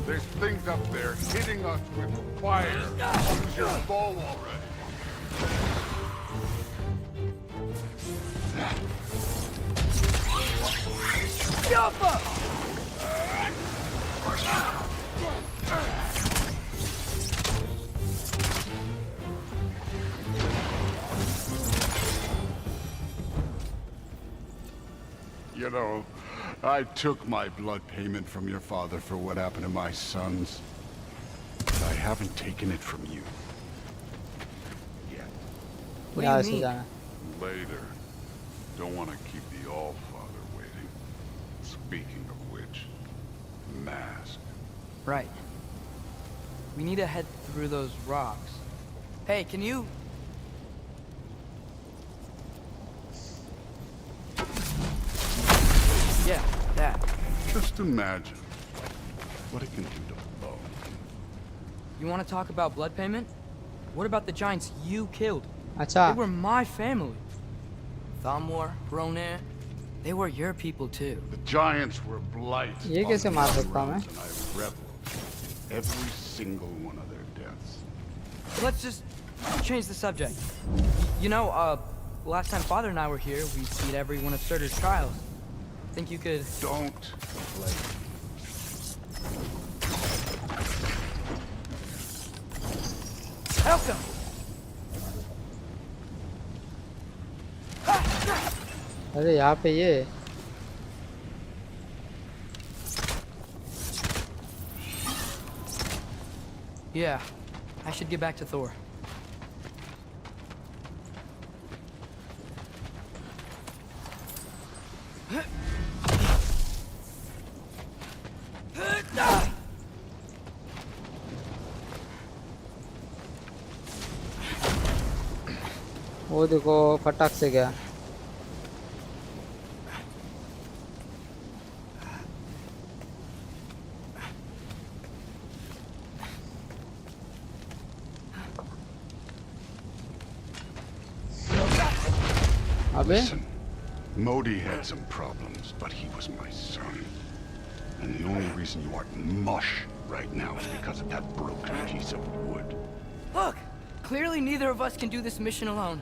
There's things up there hitting us with fire. Use your bow already. Jump up! You know, I took my blood payment from your father for what happened to my sons. But I haven't taken it from you. Yet. What यहाँ do से you mean? जाना Later. Don't want to keep the All-Father waiting. Speaking of which, mask. Right. We need to head through those rocks. Hey, can you... Yeah, that. Just imagine what it can do to bone. You want to talk about blood payment? What about the giants you killed? अच्छा They were my family. Thamor, Ronan, they were your people too. The giants were blight. ये कैसे मार सकता हूँ मैं? And I reveled every single one of their deaths. Let's just change the subject. You know, last time Father and I were here, we beat every one of Surtur's trials. Think you could... Don't play. Help them! अरे यहाँ पे ये Yeah, I should get back to Thor. वो देखो फटाक से गया अबे Listen, Modi had some problems, but he was my son. And the only reason you aren't mush right now is because of that broken piece of wood. Look! Clearly neither of us can do this mission alone.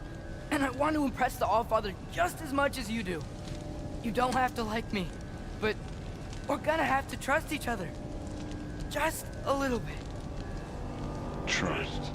And I want to impress the Allfather just as much as you do. You don't have to like me, but we're gonna have to trust each other. Just a little bit. Trust.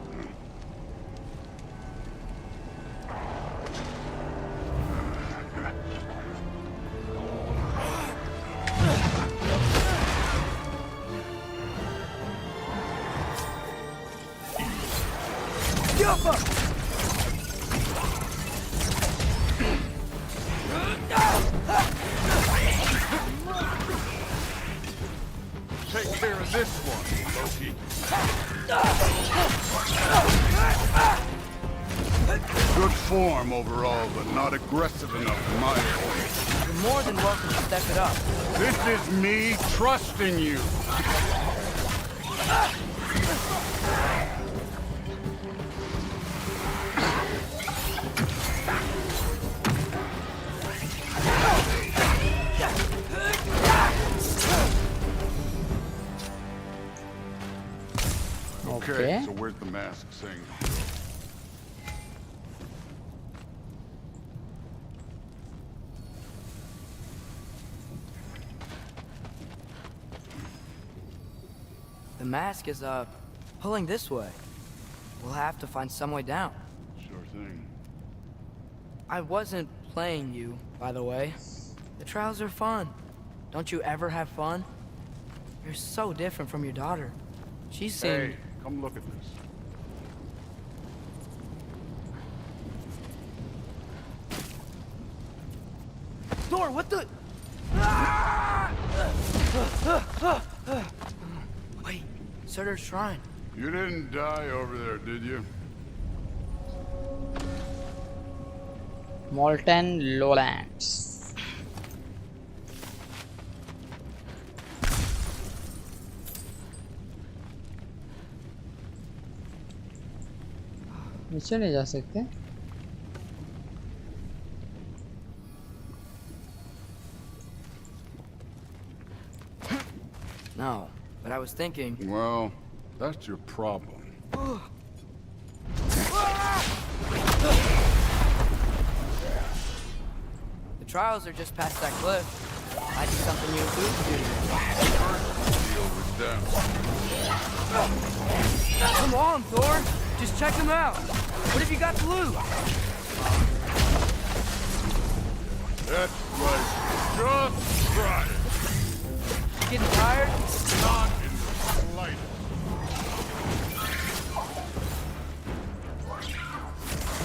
Take care of this one, Loki. Good form overall, but not aggressive enough in my opinion. You're more than welcome to step it up. This is me trusting you. Okay, so where's the mask thing? The mask is, pulling this way. We'll have to find some way down. Sure thing. I wasn't playing you, by the way. The trials are fun. Don't you ever have fun? You're so different from your daughter. She's seen... Hey, come look at this. Thor, what the... Wait, Surtur's shrine. You didn't die over there, did you? Molten Lowlands नीचे नहीं जा सकते No, but I was thinking... Well, that's your problem. The trials are just past that cliff. Might be something you and Boo can do Deal with them. together. Come on, Thor! Just check them out! What have you got to lose? That's right. Just try it. Getting tired? Not in the slightest.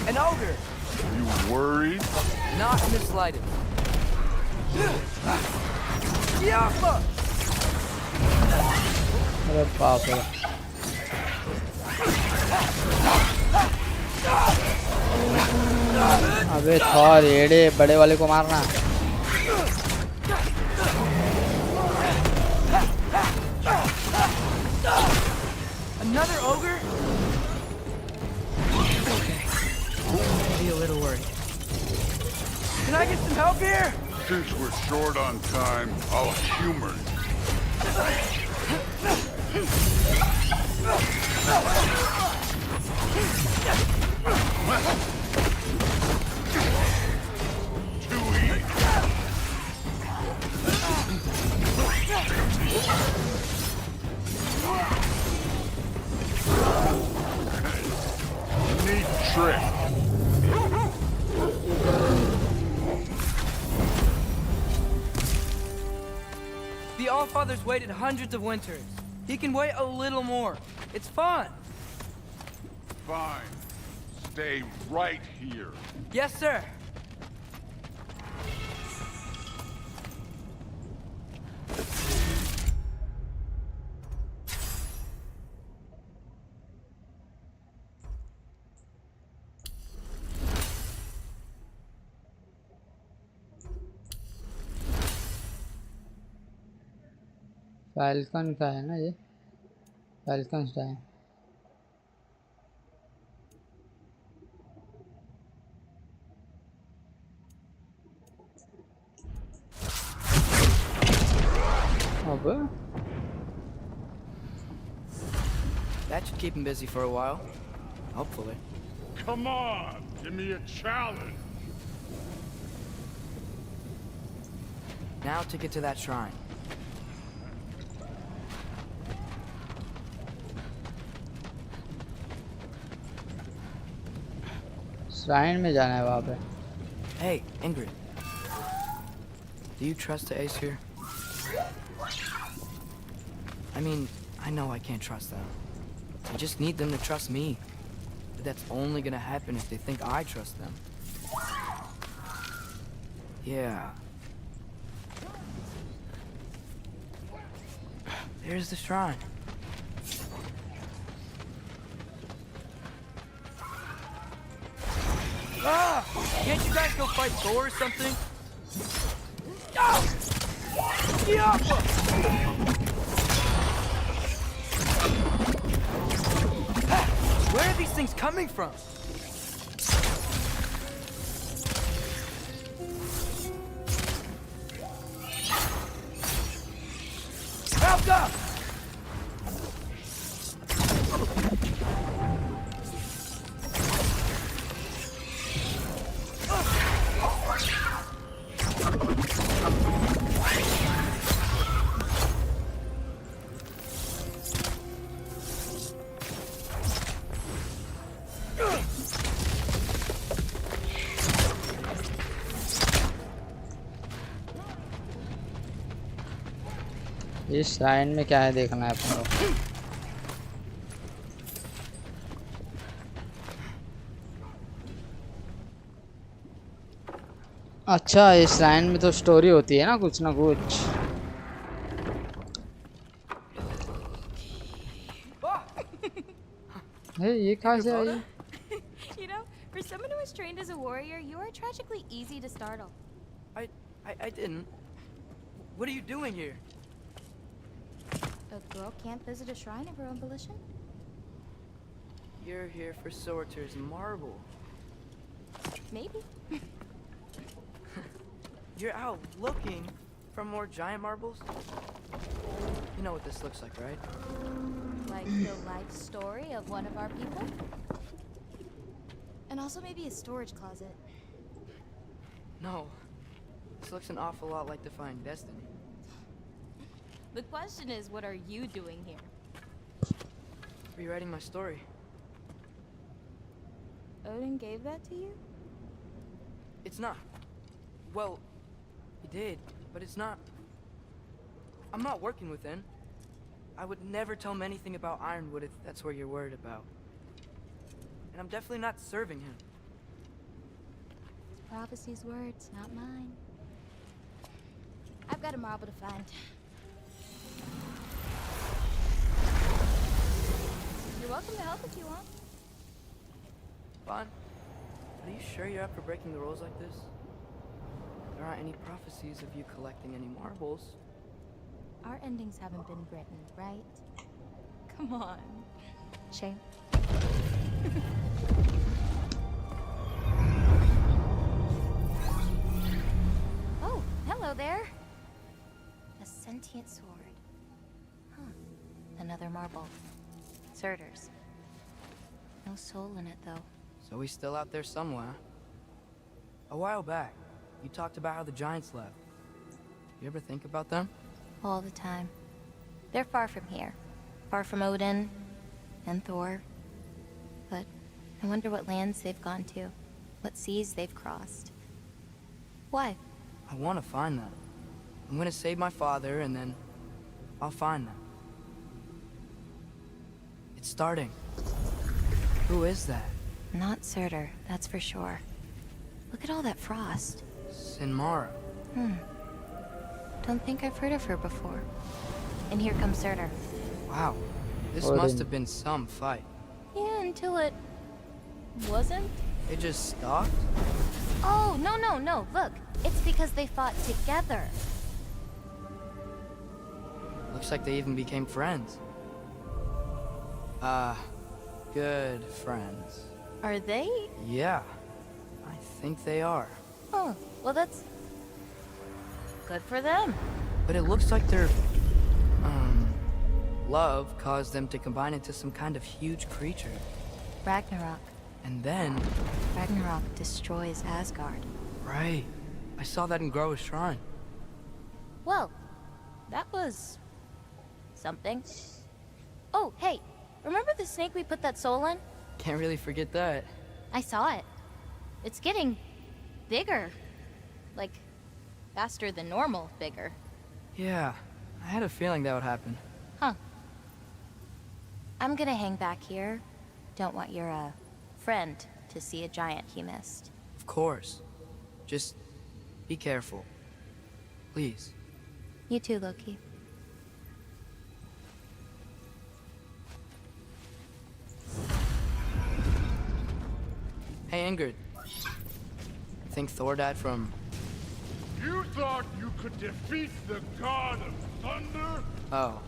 An ogre! You worried? Not in the slightest. Yappa! अरे बाप रे अबे Thor एड़े बड़े वाले को मारना Another ogre? Okay. Maybe a little worried. Can I get some help here? Since we're short on time, I'll humor you. Too easy. Neat trick. The Allfather's waited hundreds of winters. He can wait a little more. It's fun. Fine. Stay right here. Yes, sir. Falcon का है ना ये, falcon style. अब That should keep him busy for a while. Hopefully. Come on, give me a challenge. Now to get to that shrine. Shrine में जाना है वहाँ पे। Hey, Ingrid. Do you trust the Ace here? I mean, I know I can't trust them. I just need them to trust me. But that's only gonna happen if they think I trust them. Yeah. There's the shrine. Ah! Can't you guys go fight Thor or something? Ah! Diablo! Where are these things coming from? Help up! इस shrine में क्या है देखना है अपन को। अच्छा, इस shrine में तो स्टोरी होती है ना कुछ ना कुछ। ये कहाँ से आई? You know, for someone who was trained as a warrior, you are tragically easy to startle. I didn't. What are you doing here? A girl can't visit a shrine of her own volition? You're here for Sorter's marble. Maybe. You're out looking for more giant marbles? You know what this looks like, right? Like the life story of one of our people? And also maybe a storage closet. No. This looks an awful lot like Defying Destiny. The question is, what are you doing here? Rewriting my story. Odin gave that to you? It's not. Well, he did, but it's not. I'm not working with him. I would never tell him anything about Ironwood if that's what you're worried about. And I'm definitely not serving him. It's prophecy's words, not mine. I've got a marble to find. You're welcome to help if you want. Fine. Are you sure you're up for breaking the rules like this? There aren't any prophecies of you collecting any marbles. Our endings haven't been written, right? Come on. Shame. Oh, hello there. A sentient sword. Huh. Another marble. Surtur's. No soul in it, though. So he's still out there somewhere. A while back, you talked about how the giants left. You ever think about them? All the time. They're far from here. Far from Odin and Thor. But I wonder what lands they've gone to. What seas they've crossed. Why? I want to find them. I'm gonna save my father, and then I'll find them. It's starting. Who is that? Not Surtur, that's for sure. Look at all that frost. Sinmara. Don't think I've heard of her before. And here comes Surtur. Wow. This Odin. must have been some fight. Yeah, until it... wasn't? It just stopped? Oh, no. Look, it's because they fought together. Looks like they even became friends. Good friends. Are they? Yeah, I think they are. Oh, well that's... good for them. But it looks like their, love caused them to combine into some kind of huge creature. Ragnarok. And then... Ragnarok destroys Asgard. Right. I saw that in Groa's shrine. Well, that was... something. Oh, hey, remember the snake we put that soul in? Can't really forget that. I saw it. It's getting... bigger. Like, faster than normal bigger. Yeah, I had a feeling that would happen. Huh. I'm gonna hang back here. Don't want your, friend to see a giant he missed. Of course. Just be careful. Please. You too, Loki. Hey, Ingrid. Think Thor died from... You thought you could defeat the god of thunder? Oh.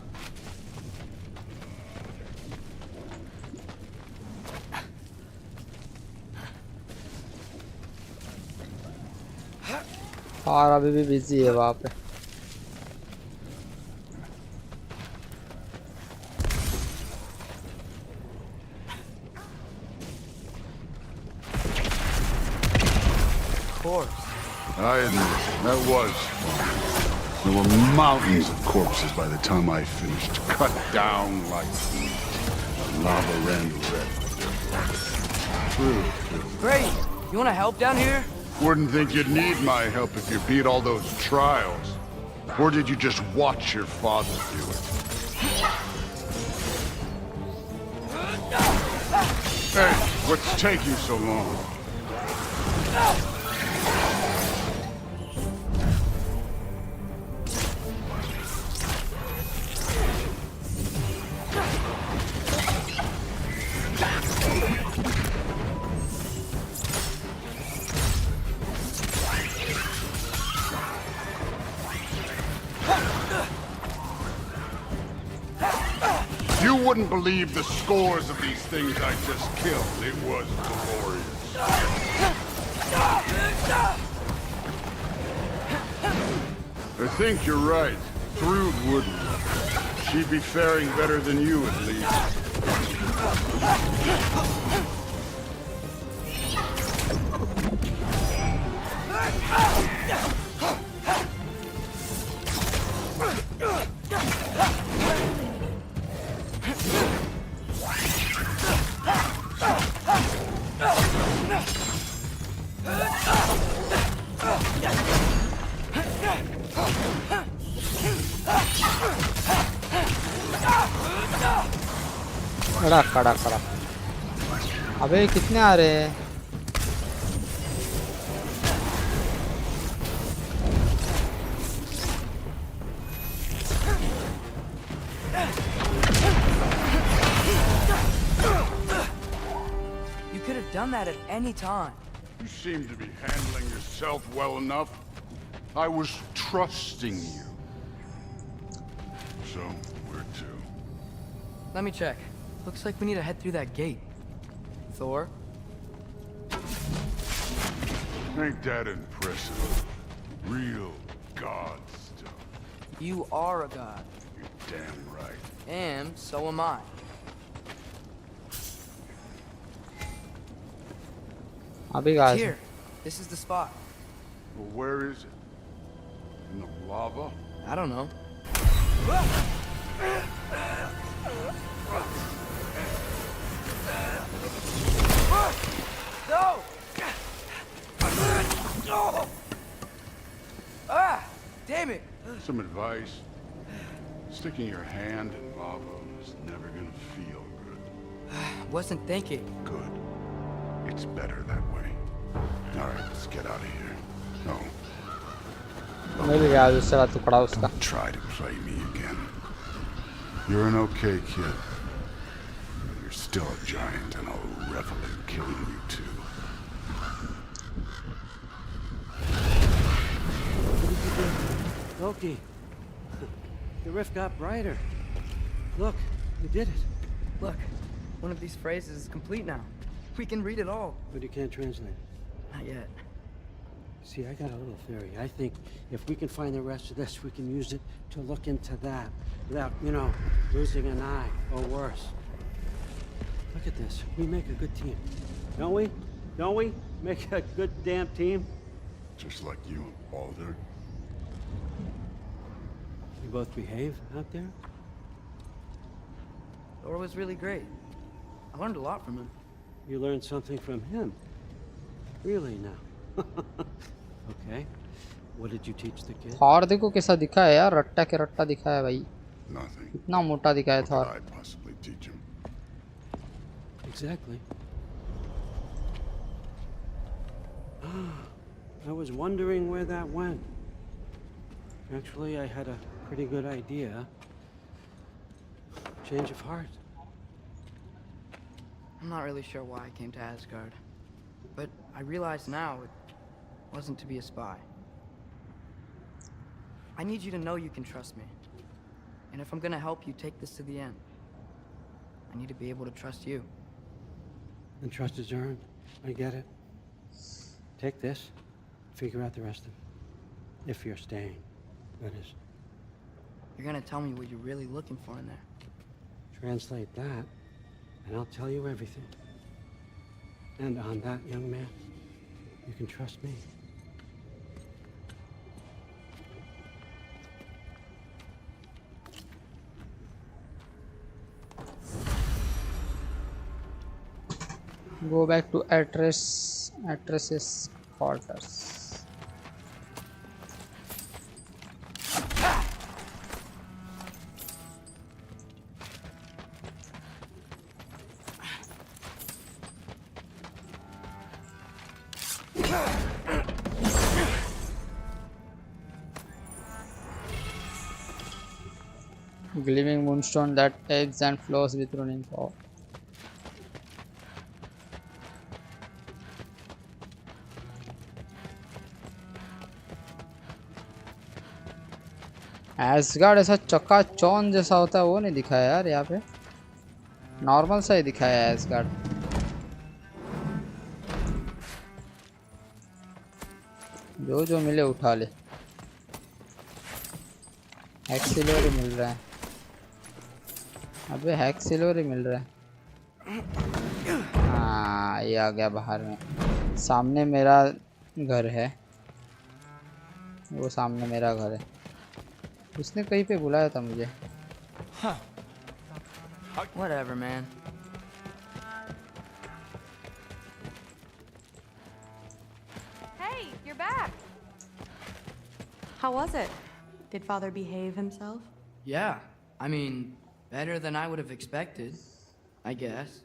और अभी भी busy है वहाँ पे. Of course. I admit, that was. There were mountains of corpses by the time I finished, cut down like wheat. Lava ran red. True. Great. You want to help down here? Wouldn't think you'd need my help if you beat all those trials. Or did you just watch your father do it? Hey, what's taking so long? You wouldn't believe the scores of these things I just killed. It was glorious. I think you're right. Thrud wouldn't. She'd be faring better than you, at least. खड़ा. अबे कितने आ रहे हैं? You could have done that at any time. You seem to be handling yourself well enough. I was trusting you. So, where to? Let me check. Looks like we need to head through that gate. Thor? Ain't that impressive? Real god stuff. You are a god. You're damn right. And so am I. अभी कहाँ से? Here. This is the spot. Well, where is it? In the lava? I don't know. No! Ah! Damn it! Some advice. Sticking your hand in lava is never gonna feel good. Wasn't thinking. Good. It's better that way. Alright, let's get out of here. No. मिल गया दूसरा टुकड़ा उसका. Don't try to play me again. You're an okay kid. You're still a giant and I'll revel in killing you too. Loki, the rift got brighter. Look, you did it. Look, one of these phrases is complete now. We can read it all. But you can't translate. Not yet. See, I got a little theory. I think if we can find the rest of this, we can use it to look into that without, losing an eye or worse. Look at this. We make a good team. Don't we? Don't we? Make a good damn team? Just like you and Baldur. We both behave out there? Thor was really great. I learned a lot from him. You learned something from him? Really now? Okay. What did you teach the kid? Thor देखो कैसा दिखा है यार, रट्टा के रट्टा दिखा है भाई. Nothing. इतना मोटा दिखा है What Thor. could I possibly teach him? Exactly. I was wondering where that went. Actually, I had a pretty good idea. Change of heart. I'm not really sure why I came to Asgard. But I realize now it wasn't to be a spy. I need you to know you can trust me. And if I'm gonna help you take this to the end, I need to be able to trust you. And trust is earned. I get it. Take this. Figure out the rest of it. If you're staying, that is. You're gonna tell me what you're really looking for in there. Translate that, and I'll tell you everything. And on that, young man, you can trust me. Go back to Atreus' quarters. Gleaming moonstone that ebbs and flows with running power. Ash gourd ऐसा चकाचौंध जैसा होता है वो नहीं दिखाया यार यहाँ पे. नॉर्मल सा ही दिखाया है एसगार्ड. जो जो मिले उठा ले. हैक सिल्वर ही मिल रहा है. अबे हैक सिल्वर ही मिल रहा है. हाँ ये आ गया बाहर में. सामने मेरा घर है. वो सामने मेरा घर है. उसने कहीं पे बुलाया था मुझे. Whatever, man. Hey, you're back. How was it? Did Father behave himself? Yeah, I mean, better than I would have expected, I guess.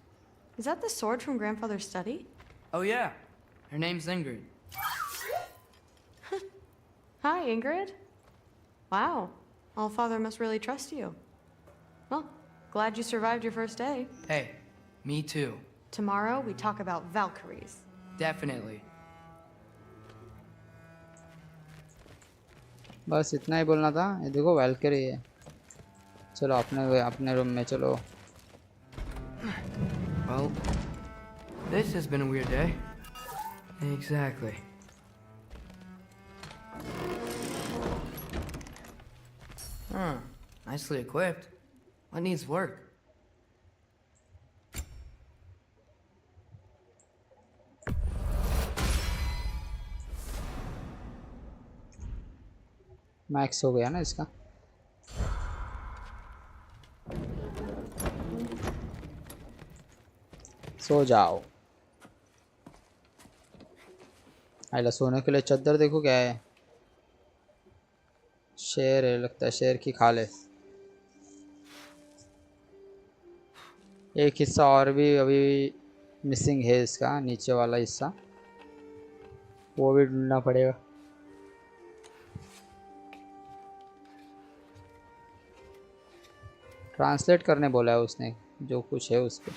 Is that the sword from Grandfather's study? Oh yeah, her name's Ingrid. Hi, Ingrid. Wow, Allfather must really trust you. Well, glad you survived your first day. Hey, me too. Tomorrow we talk about Valkyries. Definitely. बस इतना ही बोलना था. ये देखो Valkyrie है. चलो अपने room में चलो. Well, this has been a weird day. Exactly. Huh. Nicely equipped. What needs work? Max हो गया ना इसका। सो जाओ। आइला सोने के लिए चादर देखो क्या है। शेर है लगता है, शेर की खाल है। एक हिस्सा और भी अभी मिसिंग है इसका, नीचे वाला हिस्सा, वो भी ढूंढना पड़ेगा। ट्रांसलेट करने बोला है उसने जो कुछ है उस पे।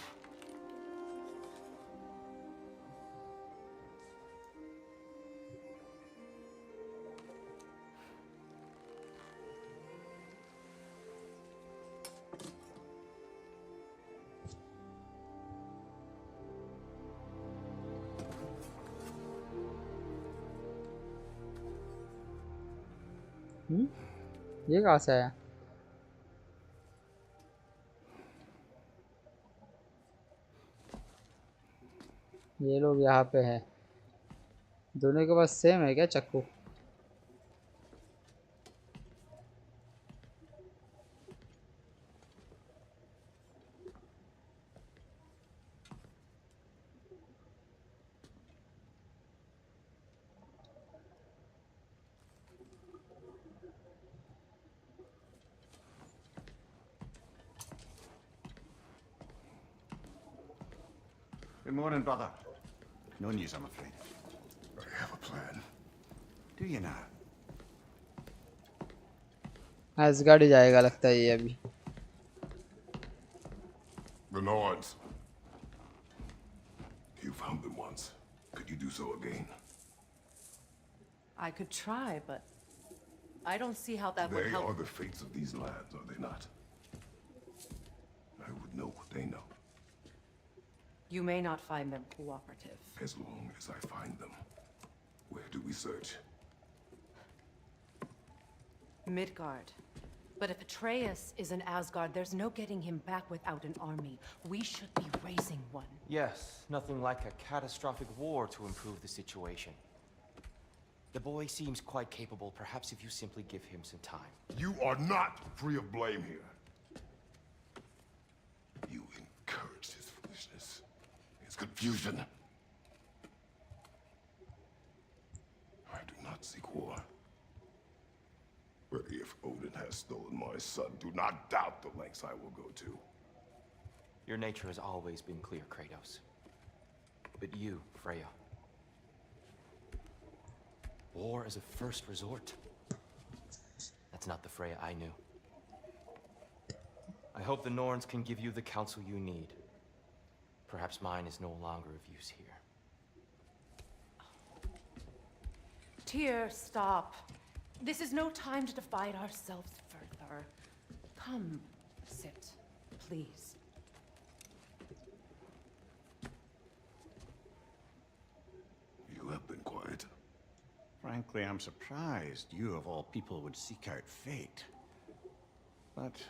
ये कहाँ से आया? ये लोग यहाँ पे हैं। दोनों के पास सेम है क्या चाकू? Good morning, brother. No news, I'm afraid. I have a plan. Do you now? Asgard ही जाएगा लगता है ये अभी। The Lords. You found them once. Could you do so again? I could try, but I don't see how that would They help. are the fates of these lands, are they not? I would know what they know, You may not find them cooperative. as long as I find them. Where do we search? Midgard. But if Atreus is in Asgard, there's no getting him back without an army. We should be raising one. Yes, nothing like a catastrophic war to improve the situation. The boy seems quite capable. Perhaps if you simply give him some time. You are not free of blame here. You encouraged his foolishness, his confusion. I do not seek war. But if Odin has stolen my son, do not doubt the lengths I will go to. Your nature has always been clear, Kratos. But you, Freya. War is a first resort. That's not the Freya I knew. I hope the Norns can give you the counsel you need. Perhaps mine is no longer of use here. Tyr, stop. This is no time to divide ourselves further. Come, sit, please. You have been quiet. Frankly, I'm surprised you of all people would seek out fate. But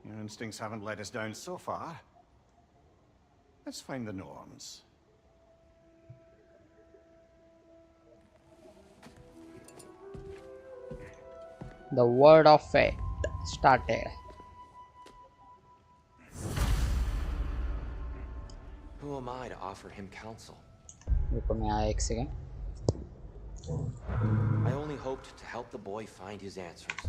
your instincts haven't let us down so far. Let's find the Norns. The word of fate started. Who am I to offer him counsel? रुको मैं आया एक second. I only hoped to help the boy find his answers.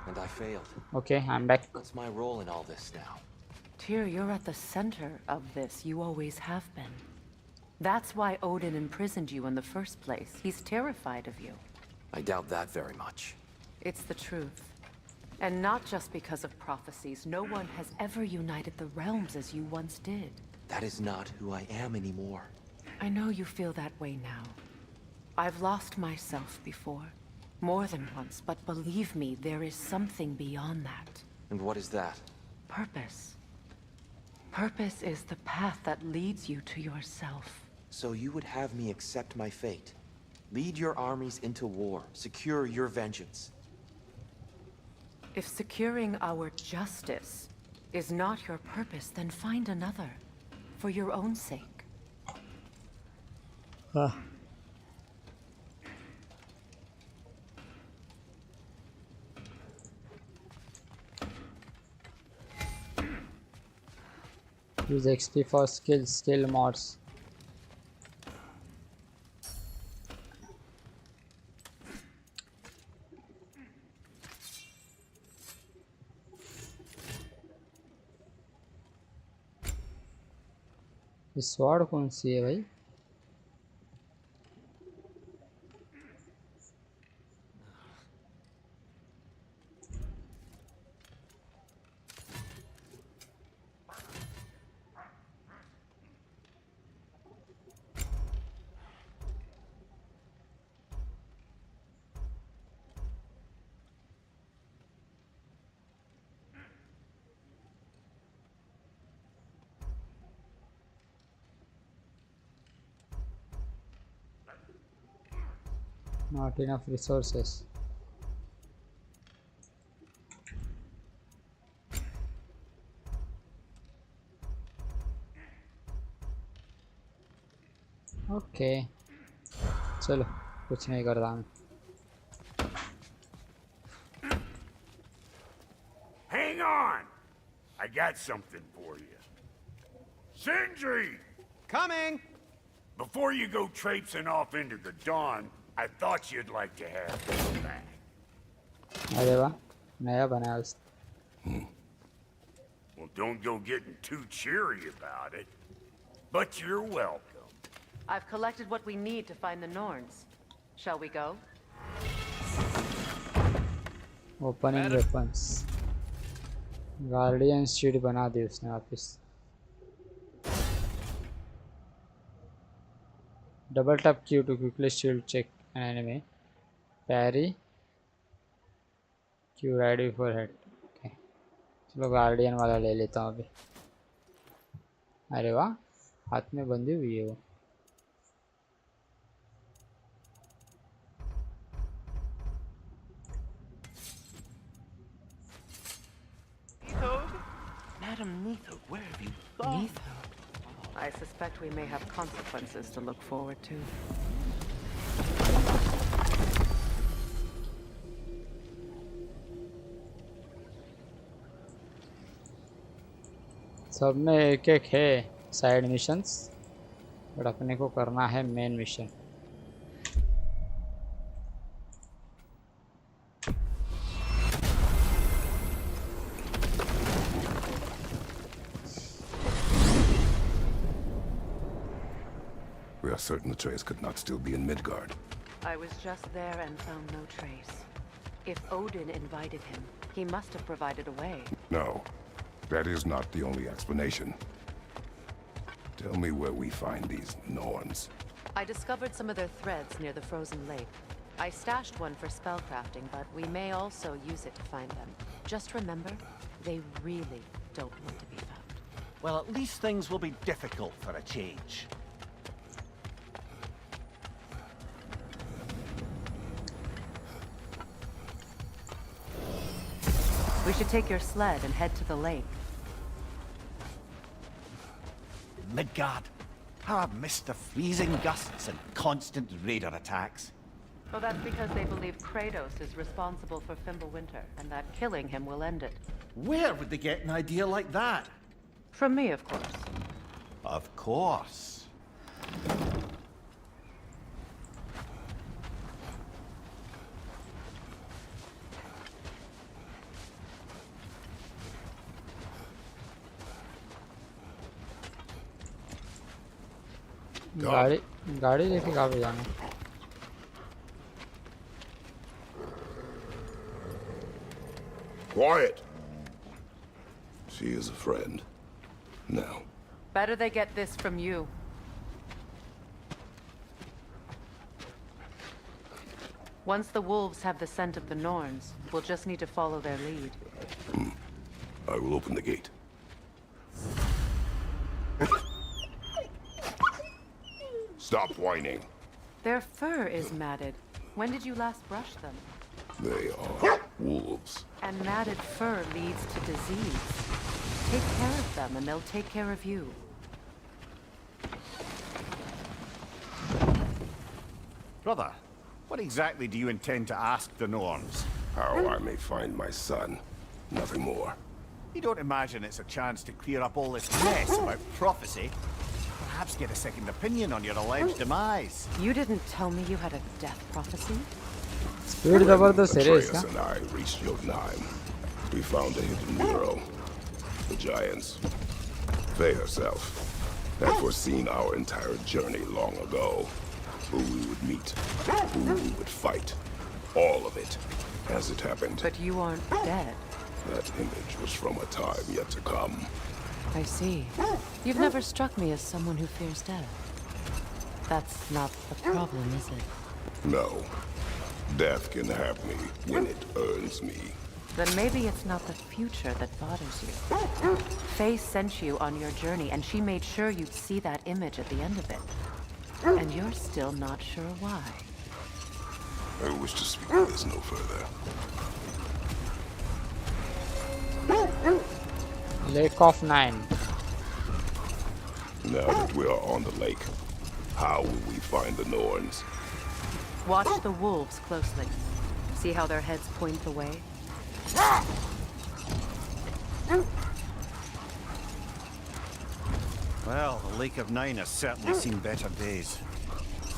And I failed. Okay, I'm back. What's my role in all this now? Tyr, you're at the center of this. You always have been. That's why Odin imprisoned you in the first place. He's terrified of you. I doubt that very much. It's the truth. And not just because of prophecies. No one has ever united the realms as you once did. That is not who I am anymore. I know you feel that way now. I've lost myself before. More than once, but believe me, there is something beyond that. And what is that? Purpose. Purpose is the path that leads you to yourself. So you would have me accept my fate? Lead your armies into war, secure your vengeance. If securing our justice is not your purpose, then find another. For your own sake. Use XP for skill mods. ये sword कौन सी है भाई? Not enough resources. Okay. चलो कुछ नहीं कर रहा मैं. Hang on! I got something for you. Sindri! Coming! Before you go traipsing off into the dawn, I thought you'd like to have this back. अरे वाह नया बनाया उसने. Well, don't go getting too cheery about it. But you're welcome. I've collected what we need to find the Norns. Shall we go? Opening weapons. Guardian shield बना दी उसने वापस. Double tap Q to quickly shield check an enemy. Parry. Q ready for hit. Okay. चलो guardian वाला ले लेता हूँ अभी. अरे वाह हाथ में बंधी हुई है वो. Madam Neitho, where have you gone? Neitho? I suspect we may have consequences to look forward to. सब में एक एक है साइड मिशंस बट अपने को करना है main mission. We are certain the trace could not still be in Midgard. I was just there and found no trace. If Odin invited him, he must have provided a way. No, that is not the only explanation. Tell me where we find these Norns. I discovered some of their threads near the frozen lake. I stashed one for spellcrafting, but we may also use it to find them. Just remember, they really don't want to be found. Well, at least things will be difficult for a change. We should take your sled and head to the lake. Midgard. How I've missed the freezing gusts and constant raider attacks. Well, that's because they believe Kratos is responsible for Fimbulwinter, and that killing him will end it. Where would they get an idea like that? From me, of course. Of course. गाड़ी लेके कहाँ पे जाना? Quiet. She is a friend. Now. Better they get this from you. Once the wolves have the scent of the Norns, we'll just need to follow their lead. I will open the gate. Stop whining. Their fur is matted. When did you last brush them? They are wolves. And matted fur leads to disease. Take care of them and they'll take care of you. Brother, what exactly do you intend to ask the Norns? How I may find my son. Nothing more. You don't imagine it's a chance to clear up all this mess about prophecy? Perhaps get a second opinion on your alleged demise. You didn't tell me you had a death prophecy? Speed जबरदस्त है रे इसका. Atreus and I reached Jotunheim. We found a hidden mural. The giants, they herself, had foreseen our entire journey long ago. Who we would meet, who we would fight. All of it, as it happened. But you aren't dead. That image was from a time yet to come. I see. You've never struck me as someone who fears death. That's not the problem, is it? No. Death can have me when it earns me. Then maybe it's not the future that bothers you. Faye sent you on your journey, and she made sure you'd see that image at the end of it. And you're still not sure why. I wish to speak of this no further. Lake of Nine. Now that we are on the lake, how will we find the Norns? Watch the wolves closely. See how their heads point the way? Well, the Lake of Nine has certainly seen better days.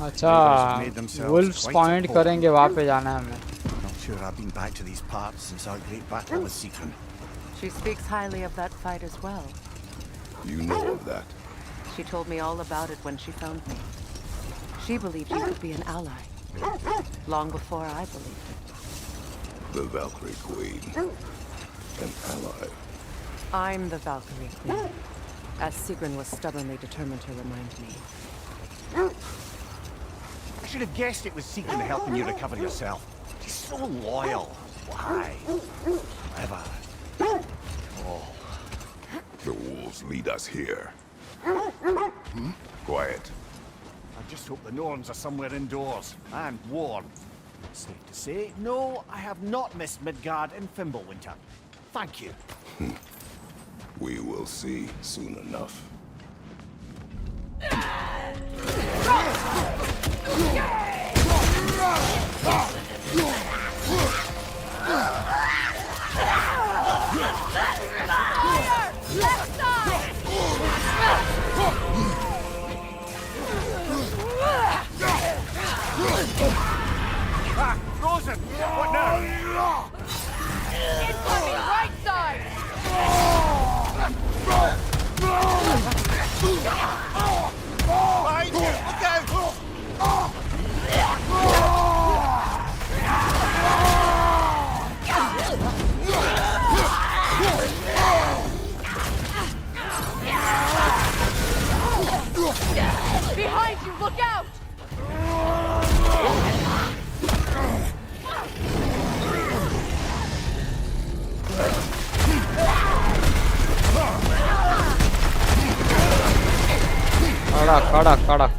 अच्छा, wolves point करेंगे वहाँ पे जाना है हमें. Not sure I've been back to these parts since our great battle with Seekron. She speaks highly of that fight as well. You know of that? She told me all about it when she found me. She believed you could be an ally. Long before I believed it. The Valkyrie Queen. An ally. I'm the Valkyrie Queen. As Seekron was stubbornly determined to remind me. I should have guessed it was Seekron helping you recover yourself. She's so loyal. Why? Clever. Oh. The wolves lead us here. Quiet. I just hope the Norns are somewhere indoors and warm. Safe to say, no, I have not missed Midgard in Fimbulwinter. Thank you. We will see soon enough. Frozen! What now? Incoming right side! Behind you! Look out! Behind you, look out! कड़क.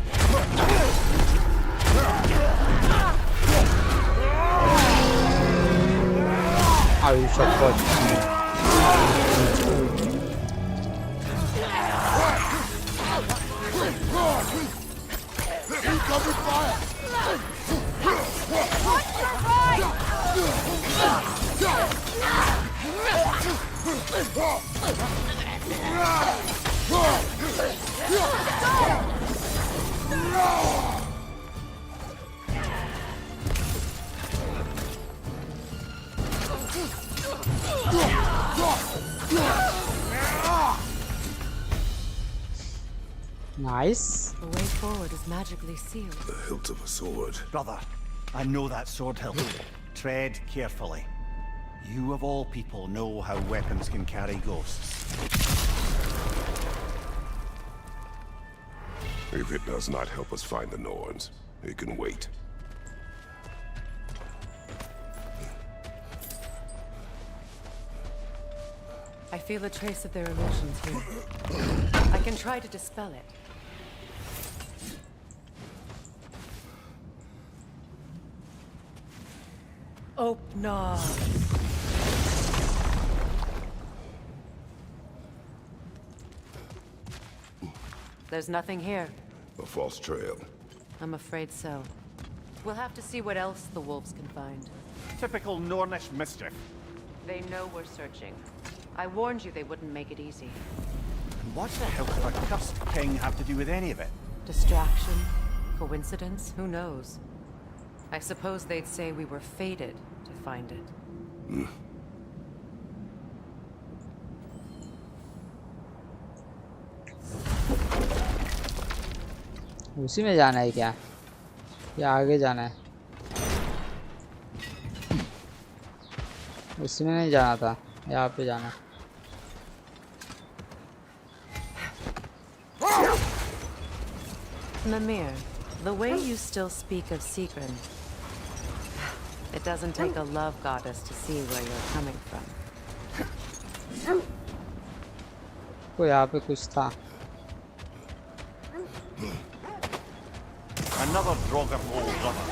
आयुष्य Cover fire! Watch your right! Nice. Awake forward is magically sealed. The hilt of a sword. Brother, I know that sword hilt. Tread carefully. You of all people know how weapons can carry ghosts. If it does not help us find the Norns, it can wait. I feel a trace of their illusions here. I can try to dispel it. Open. There's nothing here. A false trail. I'm afraid so. We'll have to see what else the wolves can find. Typical Nornish mischief. They know we're searching. I warned you they wouldn't make it easy. And what the hell could a cursed king have to do with any of it? Distraction? Coincidence? Who knows? I suppose they'd say we were fated to find it. उसी में जाना है क्या या आगे जाना है? उसी में नहीं जाना था, यहाँ पे जाना है। Mimir, the way you still speak of Seegrin, it doesn't take a love goddess to see where you're coming from. तो यहाँ पे कुछ था। Another Draugr hole, brother.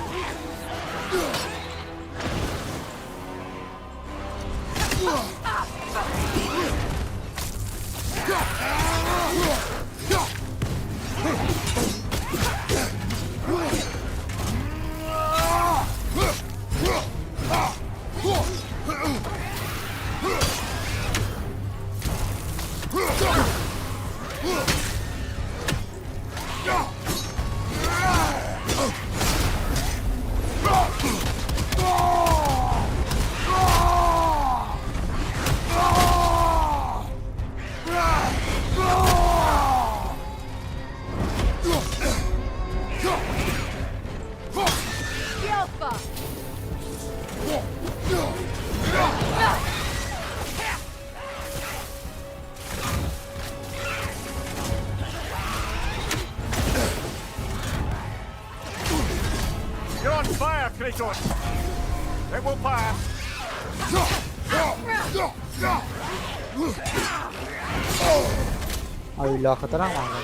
You're on fire, Kratos! It will pass! अभी lock खतरनाक मार रहा है।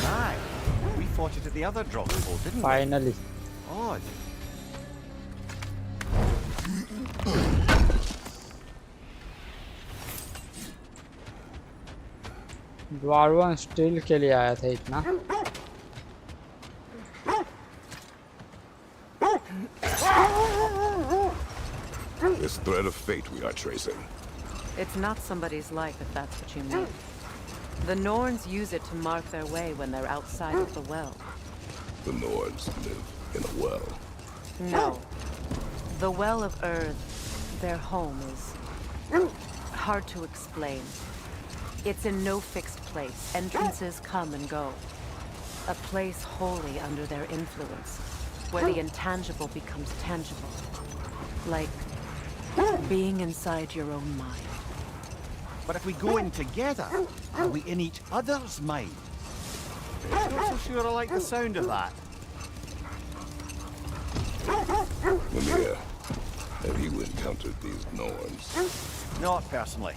Aye. We fought it at the other Draugr hole, didn't we? Finally. Odd. Dwarven steel के लिए आया था इतना। This thread of fate we are tracing. It's not somebody's life, if that's what you mean. The Norns use it to mark their way when they're outside of the well. The Norns live in a well. No. The Well of Earth, their home, is hard to explain. It's in no fixed place. Entrances come and go. A place wholly under their influence, where the intangible becomes tangible. Like being inside your own mind. But if we go in together, are we in each other's mind? Not so sure I like the sound of that. Mimir, have you encountered these Norns? Not personally.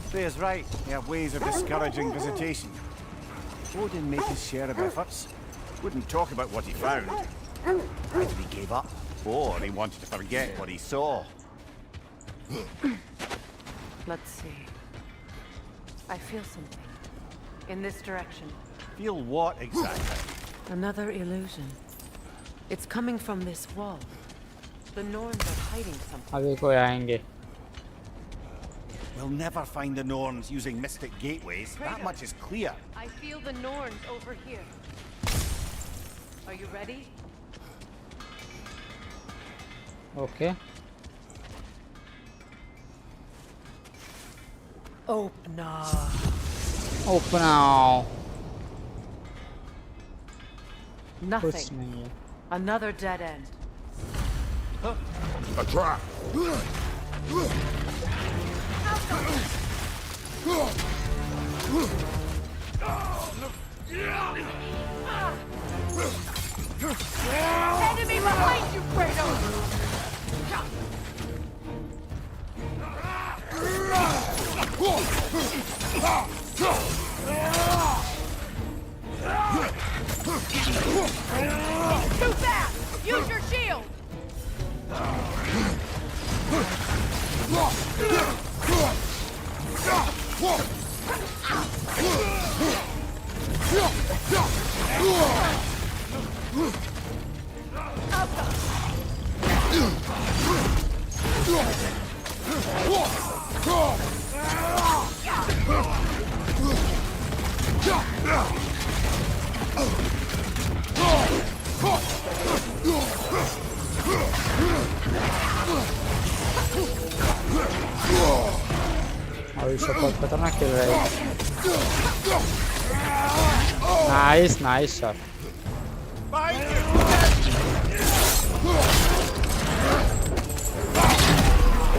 Freya's right. They have ways of discouraging visitation. Odin made his share of efforts. Wouldn't talk about what he found. Either he gave up, or he wanted to forget what he saw. Let's see. I feel something. In this direction. Feel what exactly? Another illusion. It's coming from this wall. The Norns are hiding something. अभी कोई आएंगे. We'll never find the Norns using mystic gateways. That much is clear. I feel the Norns over here. Are you ready? Okay. Open up. Open now. Nothing. Another dead end. A trap! Enemy behind you, Kratos! Too fast! Use your shield! अभी shot खतरनाक खेल रहा है. Nice nice shot.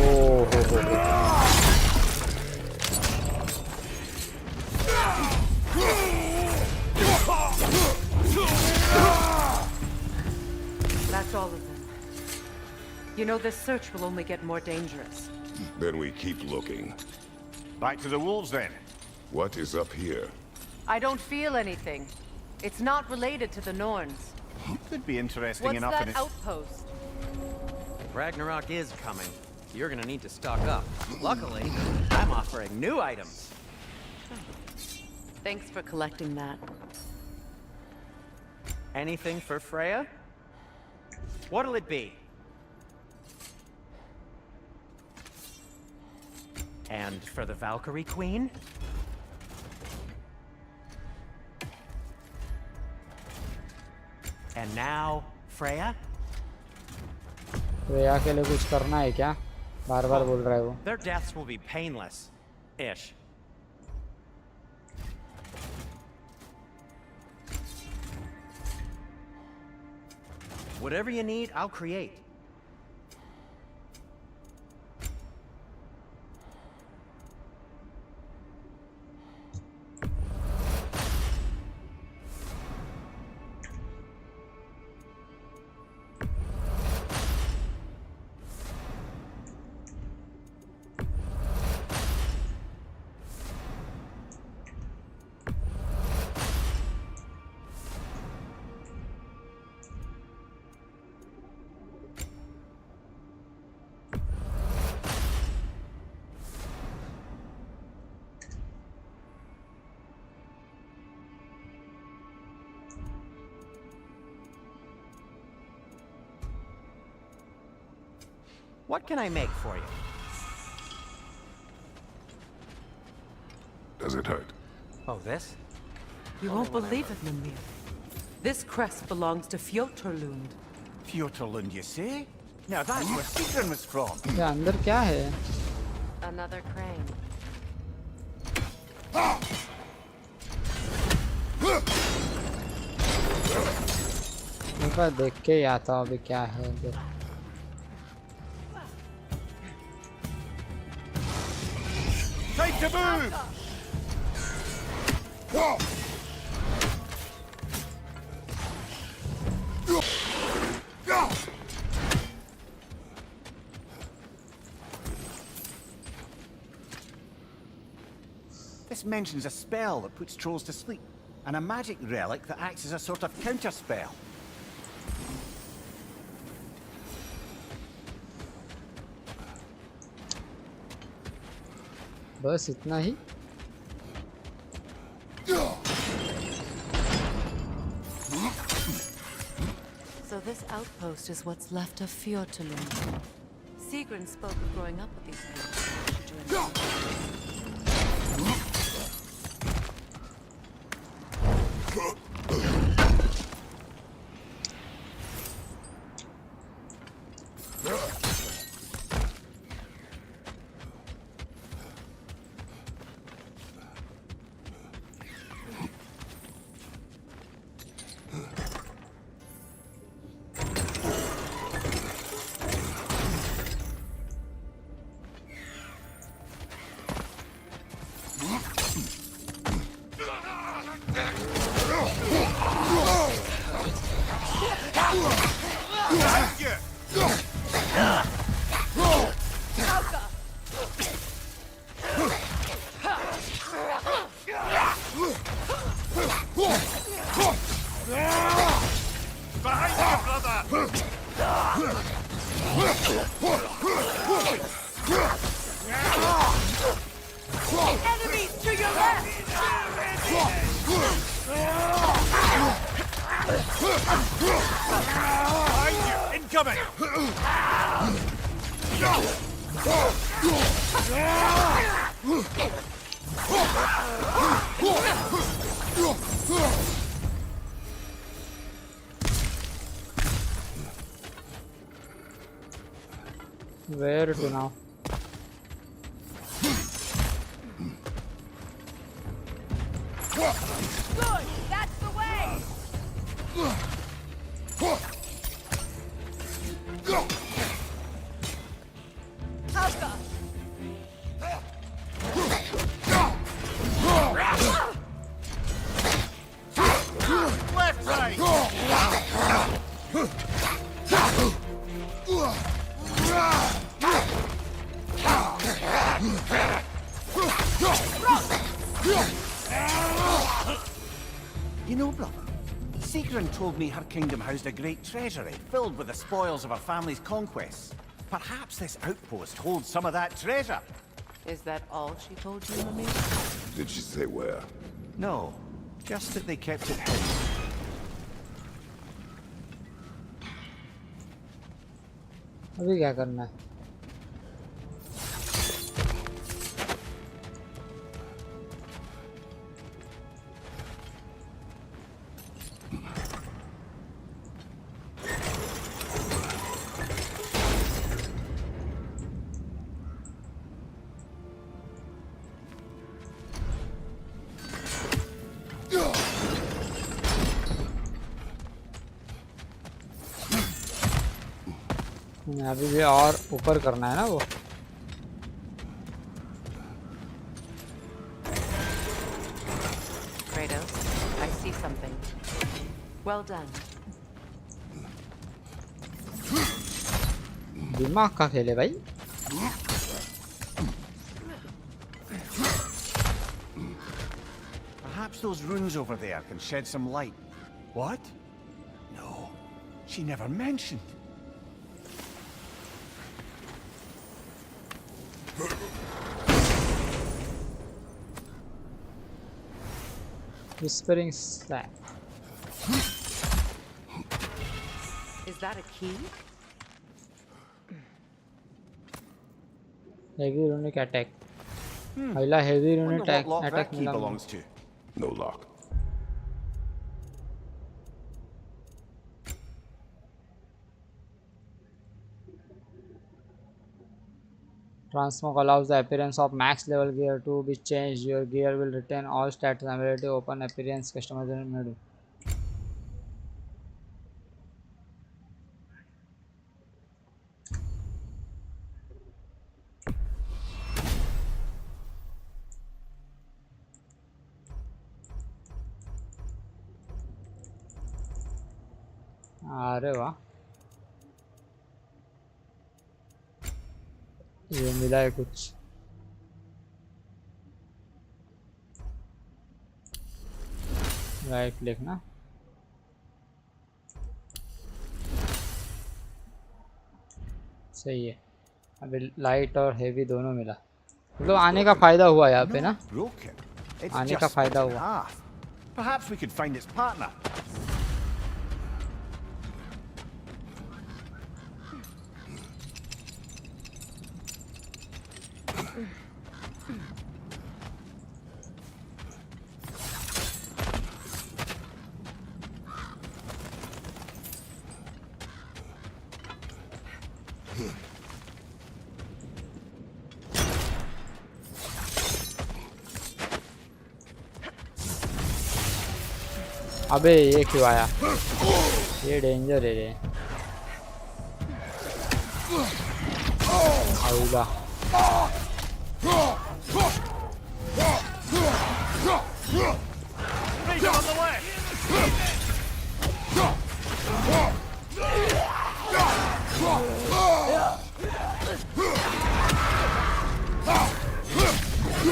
Oh, That's all of them. You know, this search will only get more dangerous. Then we keep looking. Back to the wolves, then. What is up here? I don't feel anything. It's not related to the Norns. Could be interesting What's enough that in its... outpost? Ragnarok is coming. You're gonna need to stock up. Luckily, I'm offering new items. Thanks for collecting that. Anything for Freya? What'll it be? And for the Valkyrie Queen? And now, Freya? Freya के लिए कुछ करना है क्या? बार-बार बोल रहा है वो. Their deaths will be painless. Ish. Whatever you need, I'll create. What can I make for you? Does it hurt? Oh, this? You won't believe it, Mimir. This crest belongs to Fjotorlund. Fjotorlund, you say? Now that's where Sigrun was from. क्या अंदर क्या है? Another crane. एक बार देख के ही आता हूँ अभी क्या है इधर. Time to move! This mentions a spell that puts trolls to sleep, and a magic relic that acts as a sort of counter spell. बस इतना ही. So this outpost is what's left of Fjortulund. Sigrun spoke of growing up with these people. Where to now? Good, that's the way. Alka. Left side. You know, brother, Sigrun told me her kingdom housed a great treasury filled with the spoils of her family's conquests. Perhaps this outpost holds some of that treasure. Is that all she told you, Mimir? Did she say where? No, just that they kept it hidden. अभी क्या करना है? अभी भी और ऊपर करना है ना वो. Kratos, I see something. Well done. दिमाग का खेल है भाई. Perhaps those runes over there can shed some light. What? No, she never mentioned. Whispering slap. Is that a key? Heavy runic attack. पहला heavy runic attack that key मिला. belongs to. No lock. Transmog allows the appearance of max level gear to be changed. Your gear will retain all stats and ability. Open appearance customization menu. अरे वाह, ये मिला है कुछ. Right click ना. सही है. अभी लाइट और हेवी दोनों मिला. मतलब आने का फायदा हुआ यहाँ पे ना. आने का फायदा हुआ. Perhaps we could find its partner. अबे ये क्यों आया? ये डेंजर है रे। आऊगा।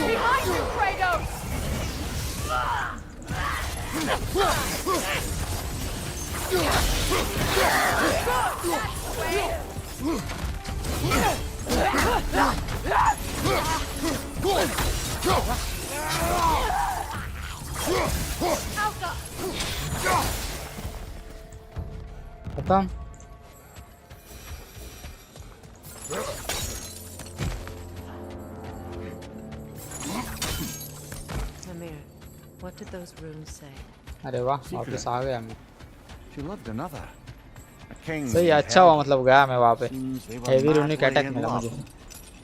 Behind you, Kratos! खत्म। Amir, what did those runes say? अरे वाह, वापस आ गया मैं। She loved another. A king. सही, अच्छा हुआ, मतलब गया मैं वहाँ पे। They were heavy runic madly attack in मिला love. मुझे।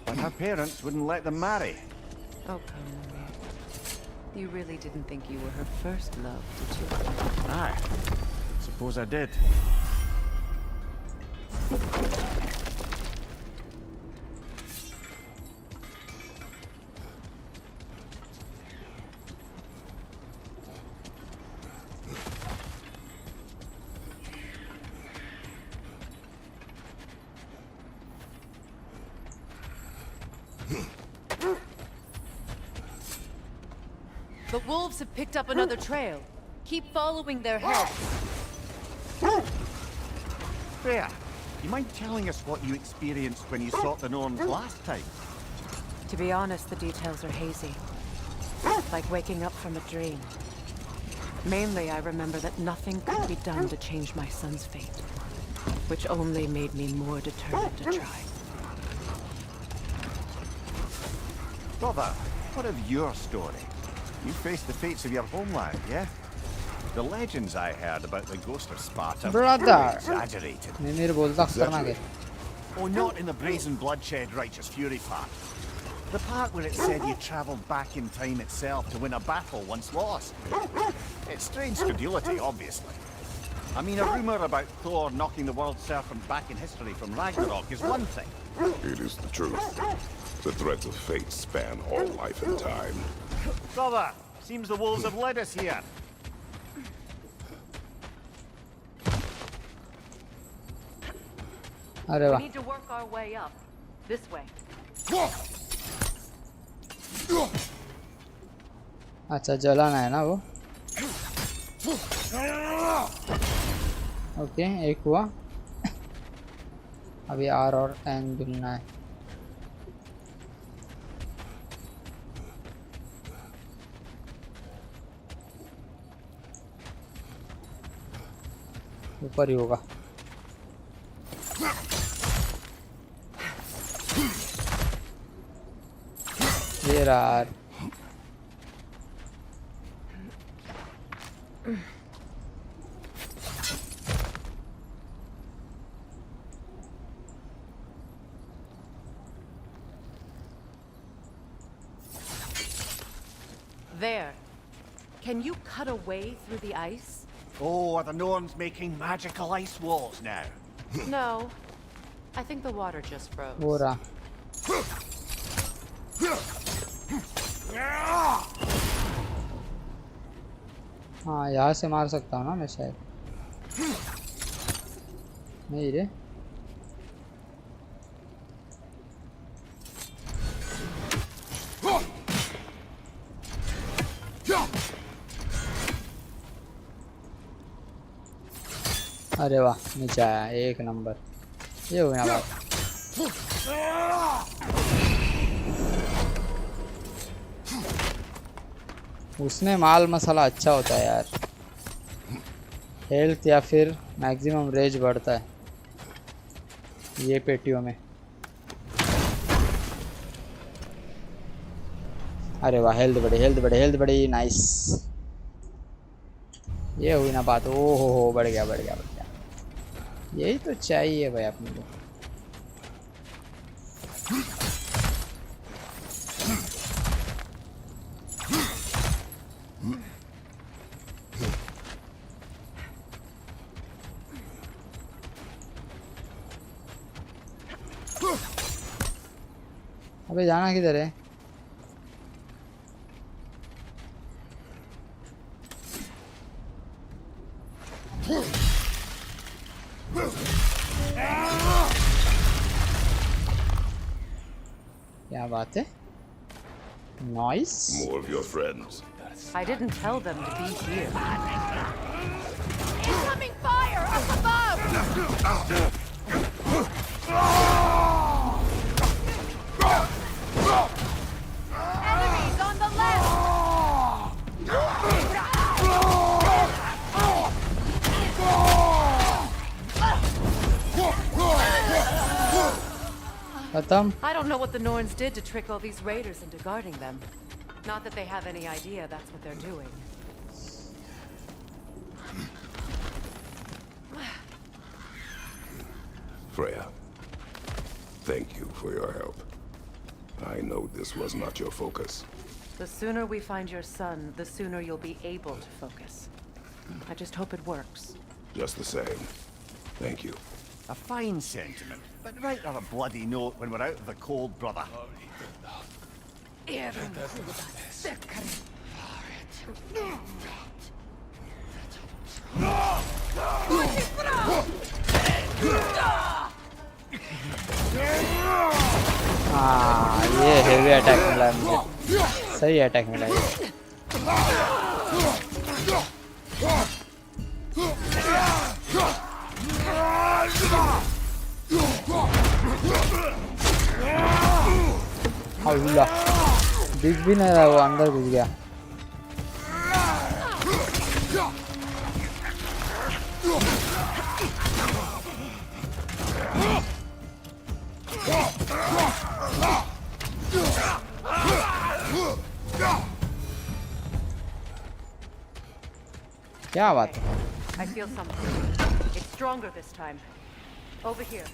But her parents wouldn't let them marry. Oh, come on, Amir. You really didn't think you were her first love, did you? Aye. Suppose I did. The wolves have picked up another trail. Keep following their heads. Freya, you mind telling us what you experienced when you sought the Norns last time? To be honest, the details are hazy. Like waking up from a dream. Mainly, I remember that nothing could be done to change my son's fate. Which only made me more determined to try. Brother, what of your story? You faced the fates of your homeland, yeah? The legends I heard about the ghost of Sparta were Brother. exaggerated. मेरे बोलता करना क्या? Oh, not in the brazen bloodshed righteous fury part. The part where it said you travelled back in time itself to win a battle once lost. It's strange credulity, obviously. I mean, a rumour about Thor knocking the world serpent back in history from Ragnarok is one thing. It is the truth. The threads of fate span all life and time. Brother, seems the wolves have led us here. अरे We वाह। need to work our way up. This way. अच्छा, जलाना है ना वो। Okay, एक हुआ। अभी आर और एन ढूंढना है। ऊपर ही होगा। ये रहा। There. Can you cut a way through the ice? Oh, are the Norns making magical ice walls now? No. I think the water just froze. वो रहा। हाँ, यहाँ से मार सकता हूँ ना मैं शायद। नहीं रे। अरे वाह, नीचे आया, एक नंबर। ये हो गया बात। उसमें माल मसाला अच्छा होता है यार। हेल्थ या फिर मैक्सिमम रेज बढ़ता है ये पेटियों में। अरे वाह, हेल्थ बढ़ी, हेल्थ बढ़ी, हेल्थ बढ़ी, नाइस। ये हुई ना बात। ओ हो, बढ़ गया बढ़ गया बढ़ गया। यही तो चाहिए भाई अपने को। अबे जाना किधर है? क्या बात है? Nice. More of your friends. I didn't tell them to be here. Incoming fire up above! Enemies on the left! खत्म। I don't know what the Norns did to trick all these raiders into guarding them. Not that they have any idea that's what they're doing. Freya, thank you for your help. I know this was not your focus. The sooner we find your son, the sooner you'll be able to focus. I just hope it works. Just the same. Thank you. A fine sentiment, but write on a bloody note when we're out of the cold, brother. हाँ, ये heavy attack मिला मुझे। सही attack मिला ये। अल्लाह, दिख भी नहीं रहा, वो अंदर घुस गया। क्या बात है? I feel something. It's stronger this time. Over here.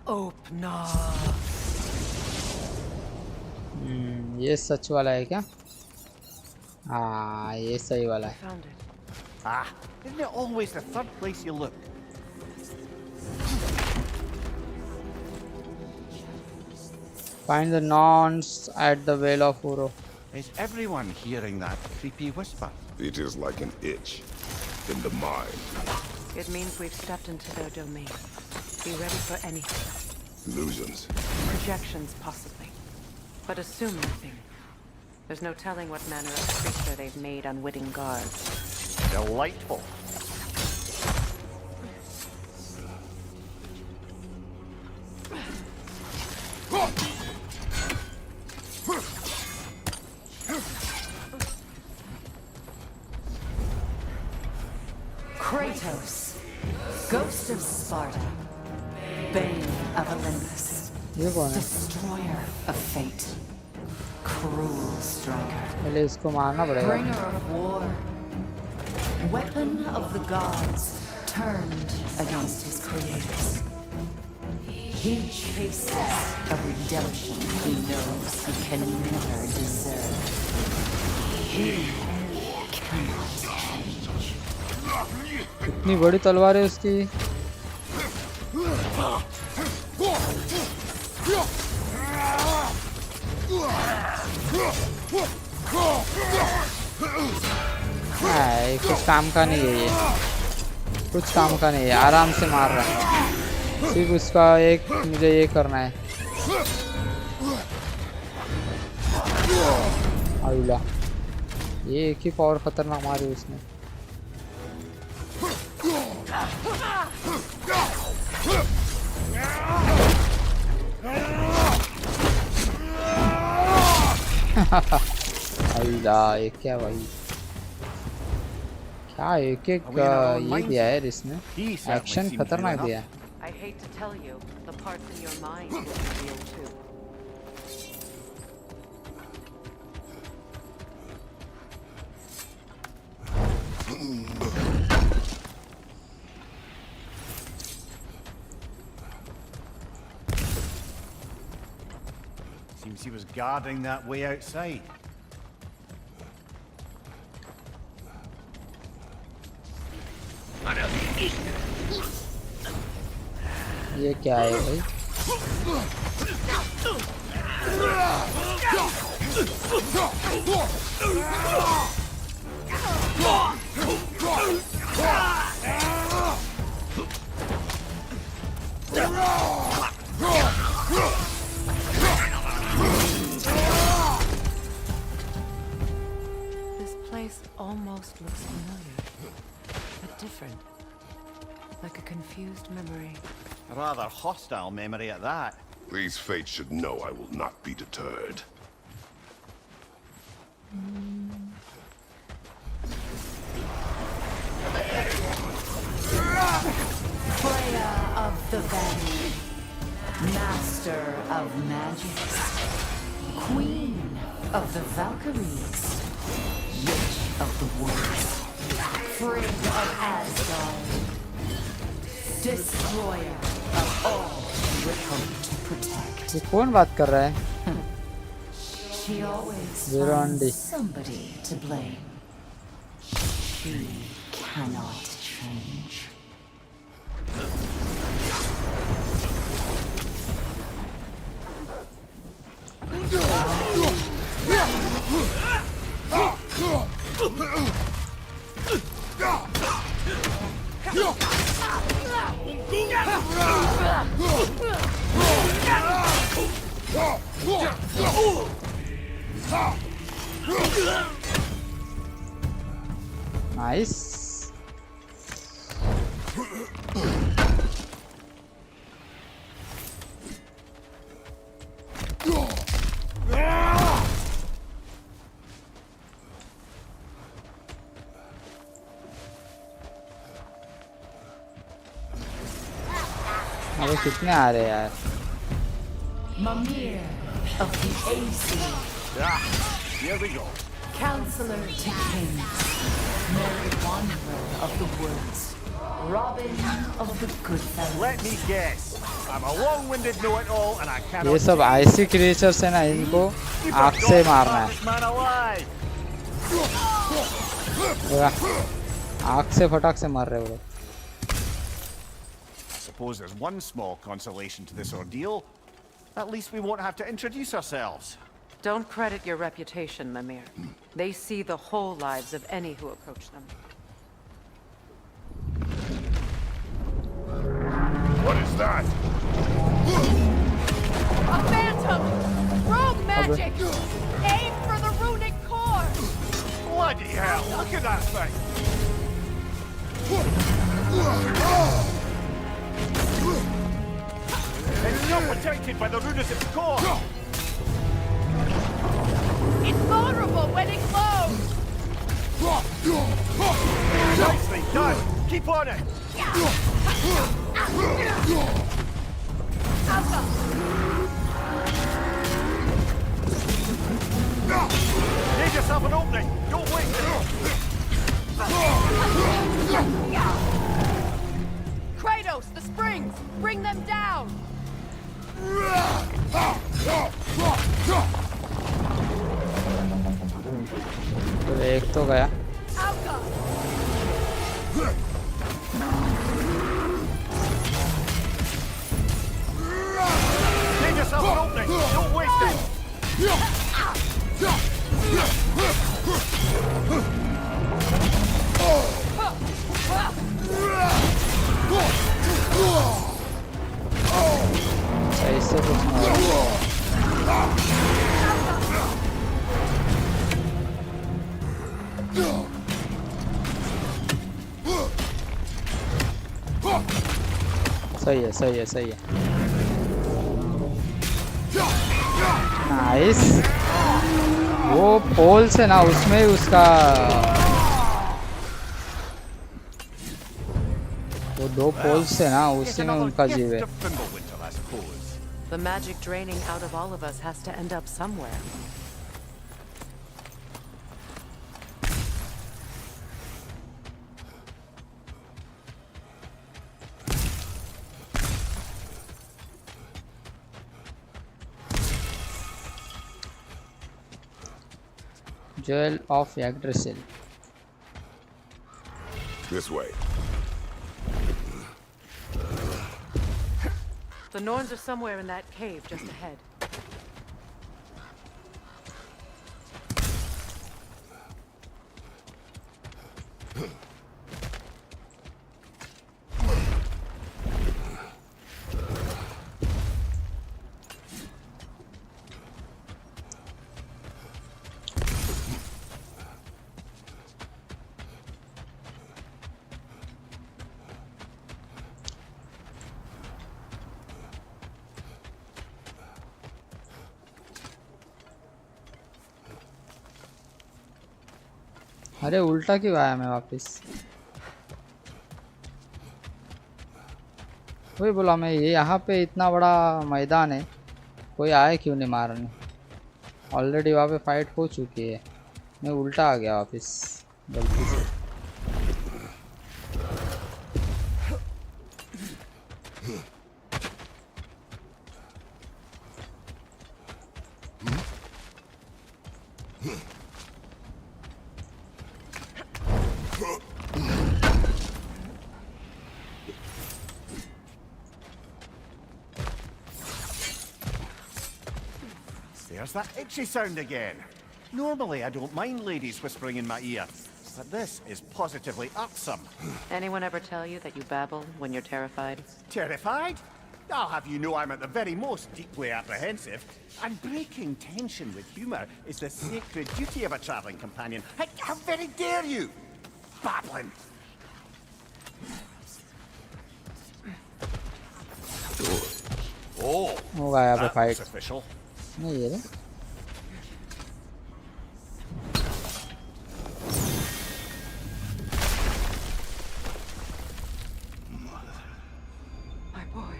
Open up. ये सच वाला है क्या? हाँ, ये सही वाला है। Found it. Ah, isn't it always the third place you look? Find the nons at the Well of Uro. Is everyone hearing that creepy whisper? It is like an itch in the mind. It means we've stepped into their domain. Be ready for anything. Illusions. Projections, possibly. But assume nothing. There's no telling what manner of creature they've made unwitting guards. Delightful. Kratos, Ghost of Sparta, Bane of Olympus, ये कौन है? Destroyer of Fate, Cruel Striker, पहले इसको मारना पड़ेगा। Bringer of War, Weapon of the Gods, turned against his creators. He chases a redemption he knows he can never deserve. He cannot change. इतनी बड़ी तलवार है उसकी। हाँ, कुछ काम का नहीं है ये, कुछ काम का नहीं है, आराम से मार रहा है। सिर्फ उसका एक मुझे ये करना है। अल्लाह, ये एक ही पावर खतरनाक मारी उसने। अल्लाह, ये क्या भाई, क्या एक एक ये दिया है इसमें, एक्शन खतरनाक दिया है। I hate to tell you, the parts in your mind will reveal too. Seems he was guarding that way outside. ये क्या है भाई? This place almost looks familiar, but different. Like a confused memory. A rather hostile memory at that. These fates should know I will not be deterred. Freya of the Valley, Master of Magics, Queen of the Valkyries, Witch of the Woods, Frigg of Asgard, Destroyer of all you would hope to protect. ये कौन बात कर रहा है? She always Virondi. finds somebody to blame. She cannot change. Nice. अरे कितने आ रहे हैं यार? Mimir of the AC. Ah, here we go. Counselor to Kings. Merry Wanderer of the Woods. Robin of the Goodfellas. Let me guess. I'm a long-winded know-it-all and I cannot... ये सब IC creatures है ना, इनको आग से मारना है। आग से फटाक से मार रहे हो। Suppose there's one small consolation to this ordeal. At least we won't have to introduce ourselves. Don't credit your reputation, Mimir. They see the whole lives of any who approach them. What is that? A phantom! Rogue magic! Aim for the runic core! Bloody hell, look at that thing! It's not protected by the runes its core! It's vulnerable when it glows! Nicely done! Keep on it! Give yourself an opening! Don't waste it! Kratos, the springs! Bring them down! तो एक तो गया। Give yourself an opening! Don't waste it! सही से कुछ सही है, सही है, सही है। नाइस। वो पोल से ना उसमें उसका दो पोल्स से ना उसी में उनका जीव है. The magic draining out of all of us has to end up somewhere. Jewel of Yggdrasil. This way. The Norns are somewhere in that cave just ahead. अरे उल्टा क्यों आया मैं वापस? वही बोला मैं, ये यहाँ पे इतना बड़ा मैदान है, कोई आए क्यों नहीं मारने? ऑलरेडी वहाँ पे फाइट हो चुकी है, मैं उल्टा आ गया वापस गलती से. There's that itchy sound again. Normally I don't mind ladies whispering in my ear, but this is positively irksome. Anyone ever tell you that you babble when you're terrified? Terrified? I'll have you know I'm at the very most deeply apprehensive. And breaking tension with humour is the sacred duty of a travelling companion. How very dare you? Babbling! Oh, that's official. नहीं ये रे. My boy.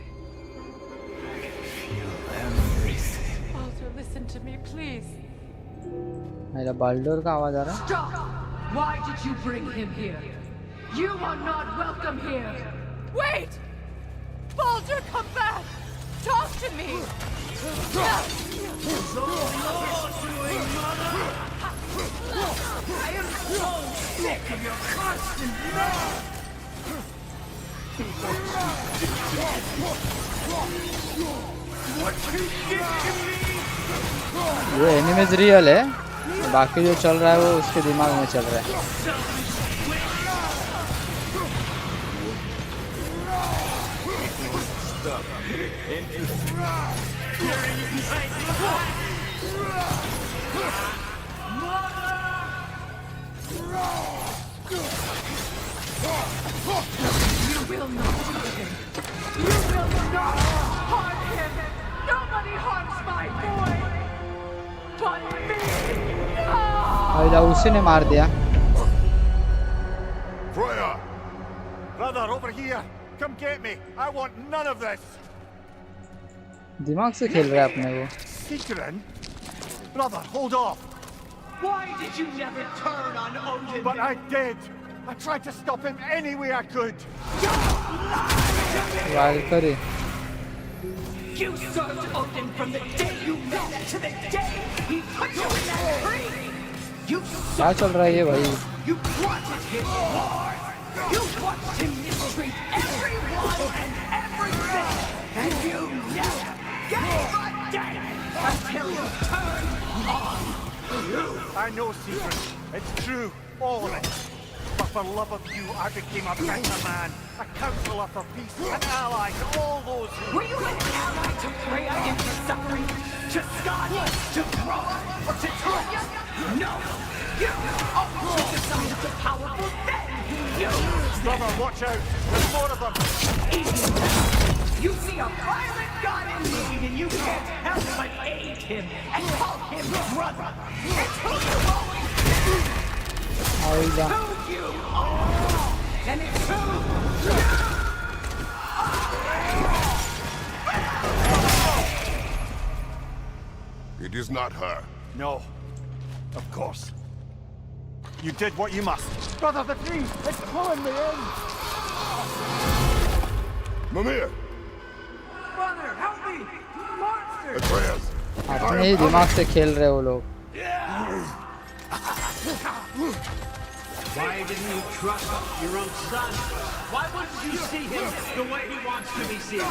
Feel everything. Baldur, listen to me, please. मेरा Baldur's का आवाज आ रहा है. Stop! Why did you bring him here? You are not welcome here. Wait! Baldur, come back! Talk to me! It's all yours, doing, mother! I am so sick of your constant love! What you did to me! ये animes real है, बाकी जो चल रहा है वो उसके दिमाग में चल रहा है. You will not do him. You will not harm him. Nobody harms my boy. But me. अरे उसी ने मार दिया. Freya! Brother, over here! Come get me! I want none of this! दिमाग से खेल रहा है अपने वो. Secret? Brother, hold off! Why did you never turn on Odin? But I did! I tried to stop him any way I could! Valkyrie. You served Odin from the day you met to the day he put you in that tree! You क्या चल रहा है ये भाई? You wanted his wars! You watched him mistreat everyone and everything! And you never gave a damn until you turned on you! I know, Secret. It's true. All of it. But for love of you, I became a better man. A counselor for peace, an ally to all those who... Were you an ally to Freya in her suffering? To Scott? To Groa? Or to Troya? No! You always took the side of the powerful then! You... Brother, watch out! There's more of them! Easy. You see a violent god in need and you can't help but aid him and call him brother! It's who you always been! Who you are! And it's who you It is not her. No. Of course. You did what you must. Brother, the tree! It's pulling me in! Mimir! Brother, help me! Monster! Atreus! अपने ही दिमाग से खेल रहे वो लोग. Why didn't you trust your own son? Why wouldn't you see him the way he wants to be seen?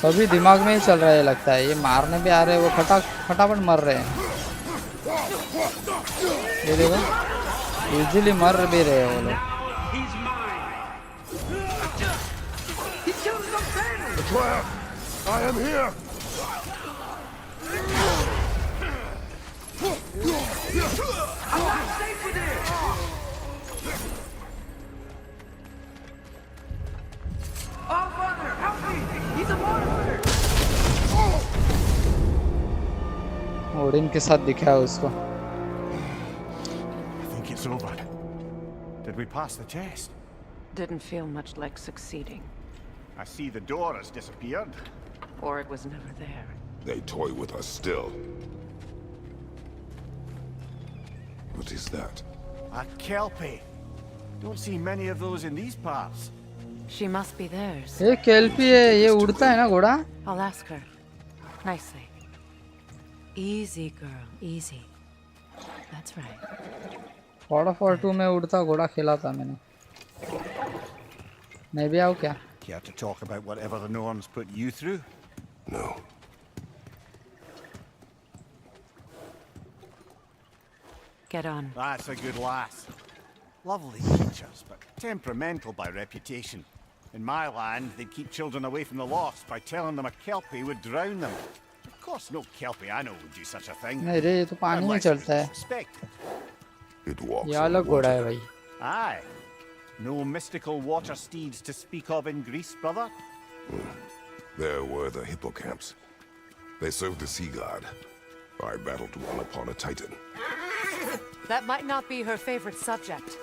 सभी दिमाग में ही चल रहा है लगता है. ये मारने भी आ रहे हैं, वो फटाफट मर रहे हैं. ये देखो, इजीली मर भी रहे हैं वो लोग. Atreus! I am here! I'm not safe with it! Oh, brother, help me! He's a monster! Odin के साथ दिखा है उसको. I think it's over. Did we pass the test? Didn't feel much like succeeding. I see the door has disappeared. Or it was never there. They toy with us still. What is that? A kelpie. Don't see many of those in these parts. She must be theirs. ये केल्पी है, ये उड़ता है ना घोड़ा? I'll ask her. Nicely. Easy, girl. Easy. That's right. God of War 2 में उड़ता घोड़ा खेला था मैंने. मैं भी आऊँ क्या? Care to talk about whatever the norms put you through? No. Get on. That's a good lass. Lovely creatures, but temperamental by reputation. In my land, they'd keep children away from the lost by telling them a kelpie would drown them. Of course, no kelpie I know would do such a thing. नहीं रे, ये तो पानी में चलता है. It walks. ये अलग घोड़ा है भाई. Aye. No mystical water steeds to speak of in Greece, brother? There were the hippocamps. They served the sea god. I battled one upon a titan. That might not be her favorite subject.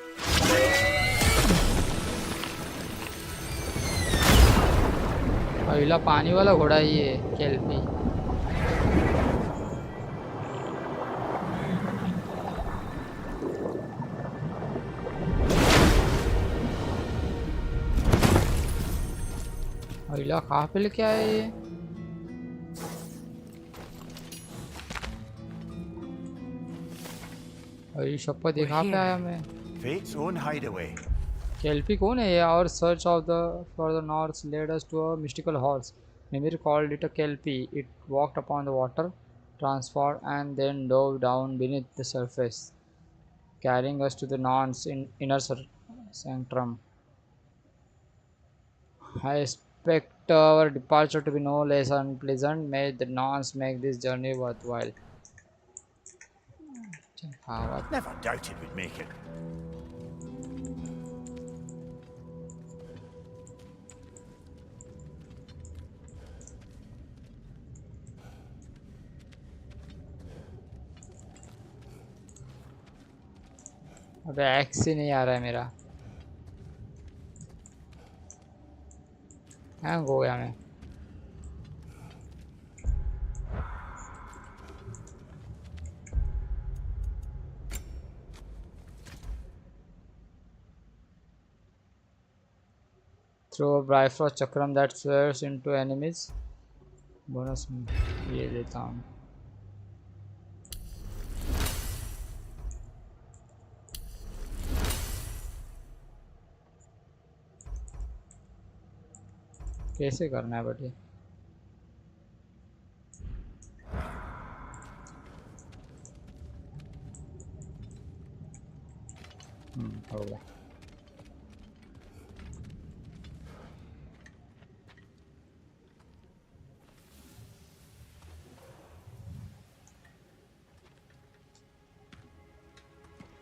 पहला पानी वाला घोड़ा ही है केल्पी. पहला कहाँ पे लेके आया ये? अरे शप्पा देखा पे आया मैं. Fate's own hideaway. केल्पी कौन है ये? Our search of the for the North led us to a mystical horse. Mimir called it a kelpie. It walked upon the water, transformed, and then dove down beneath the surface, carrying us to the Norn's inner sanctum. I expect our departure to be no less unpleasant. May the Norns make this journey worthwhile. Never doubted we'd make it. अबे x ही नहीं आ रहा है मेरा. Hang हो गया मैं. Throw a Bifrost chakram that swears into enemies. Bonus ये लेता हूँ. कैसे करना है बट ये? हो गया.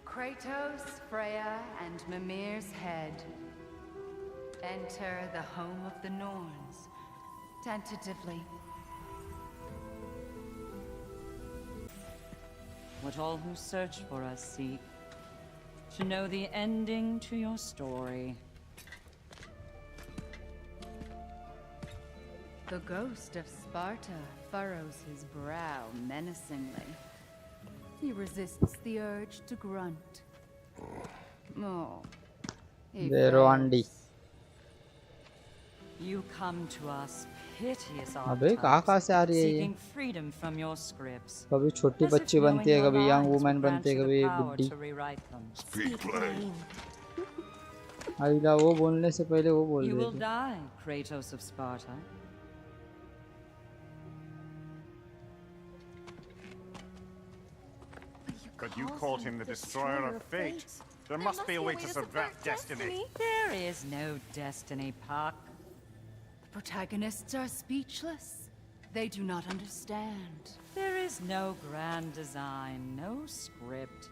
Kratos, Freya, and Mimir's head. Enter the home of the Norns, tentatively. What all who search for us seek, to know the ending to your story. The ghost of Sparta furrows his brow menacingly. He resists the urge to grunt. Oh, he Verondi. fails. You come to us piteous अबे कहाँ से आ रही है ये? seeking freedom from your scripts. कभी छोटी As if बच्ची बनती है, knowing कभी your young lies women would बनती है, grant you कभी the power बुड्ढी. to rewrite them. Speak plain. आइला वो बोलने से पहले वो बोल You रही will थी. die, Kratos of Sparta. But you called him the destroyer of fate. There must be a way to subvert destiny. There is no destiny, Puck. The protagonists are speechless. They do not understand. There is no grand design, no script.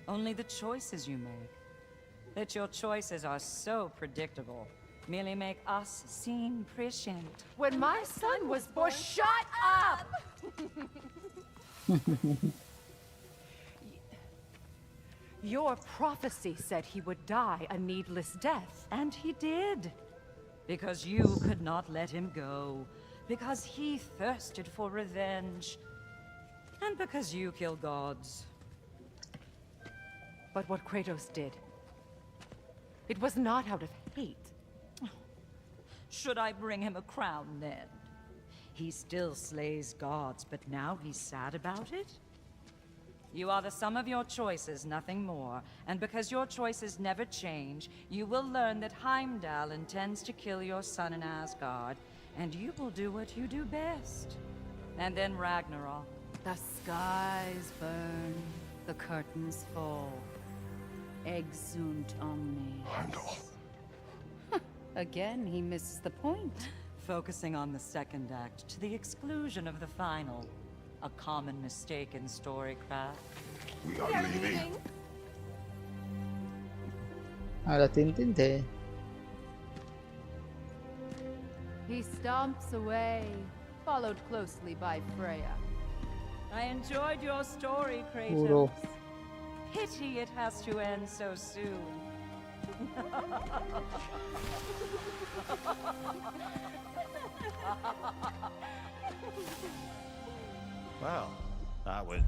Only the choices you make. That your choices are so predictable merely make us seem prescient. When my son was born, shut up! Your prophecy said he would die a needless death. And he did. Because you could not let him go. Because he thirsted for revenge. And because you kill gods. But what Kratos did, it was not out of hate. Should I bring him a crown then? He still slays gods, but now he's sad about it? You are the sum of your choices, nothing more. And because your choices never change, you will learn that Heimdall intends to kill your son in Asgard, and you will do what you do best. And then Ragnarok. The skies burn, the curtains fall. Exunt omnes. Heimdall. Again, he misses the point. Focusing on the second act to the exclusion of the final. A common mistake in storycraft. We are leaving. अरे तीन थे. He stomps away, followed closely by Freya. I enjoyed your story, Kratos. Uro. Pity it has to end so soon. Well, that would.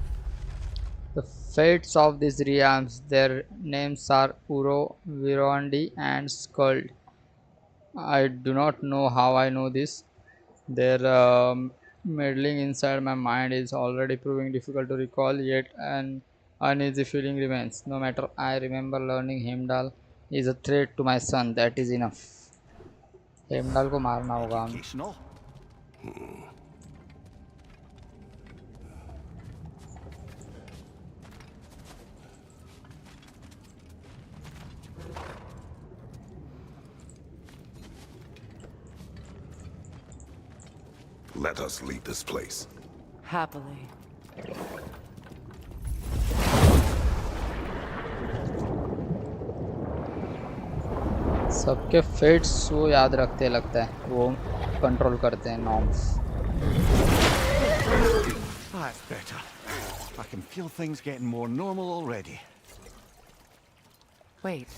The fates of these realms, their names are Uro, Virondi, and Skuld. I do not know how I know this. Their meddling inside my mind is already proving difficult to recall, yet an uneasy feeling remains. No matter, I remember learning Heimdall is a threat to my son. That is enough. Heimdall को मारना होगा हमें. Educational? Let us leave this place. Happily. सबके fates वो याद रखते लगता है, वो कंट्रोल करते हैं norms. That's better. I can feel things getting more normal already. Wait.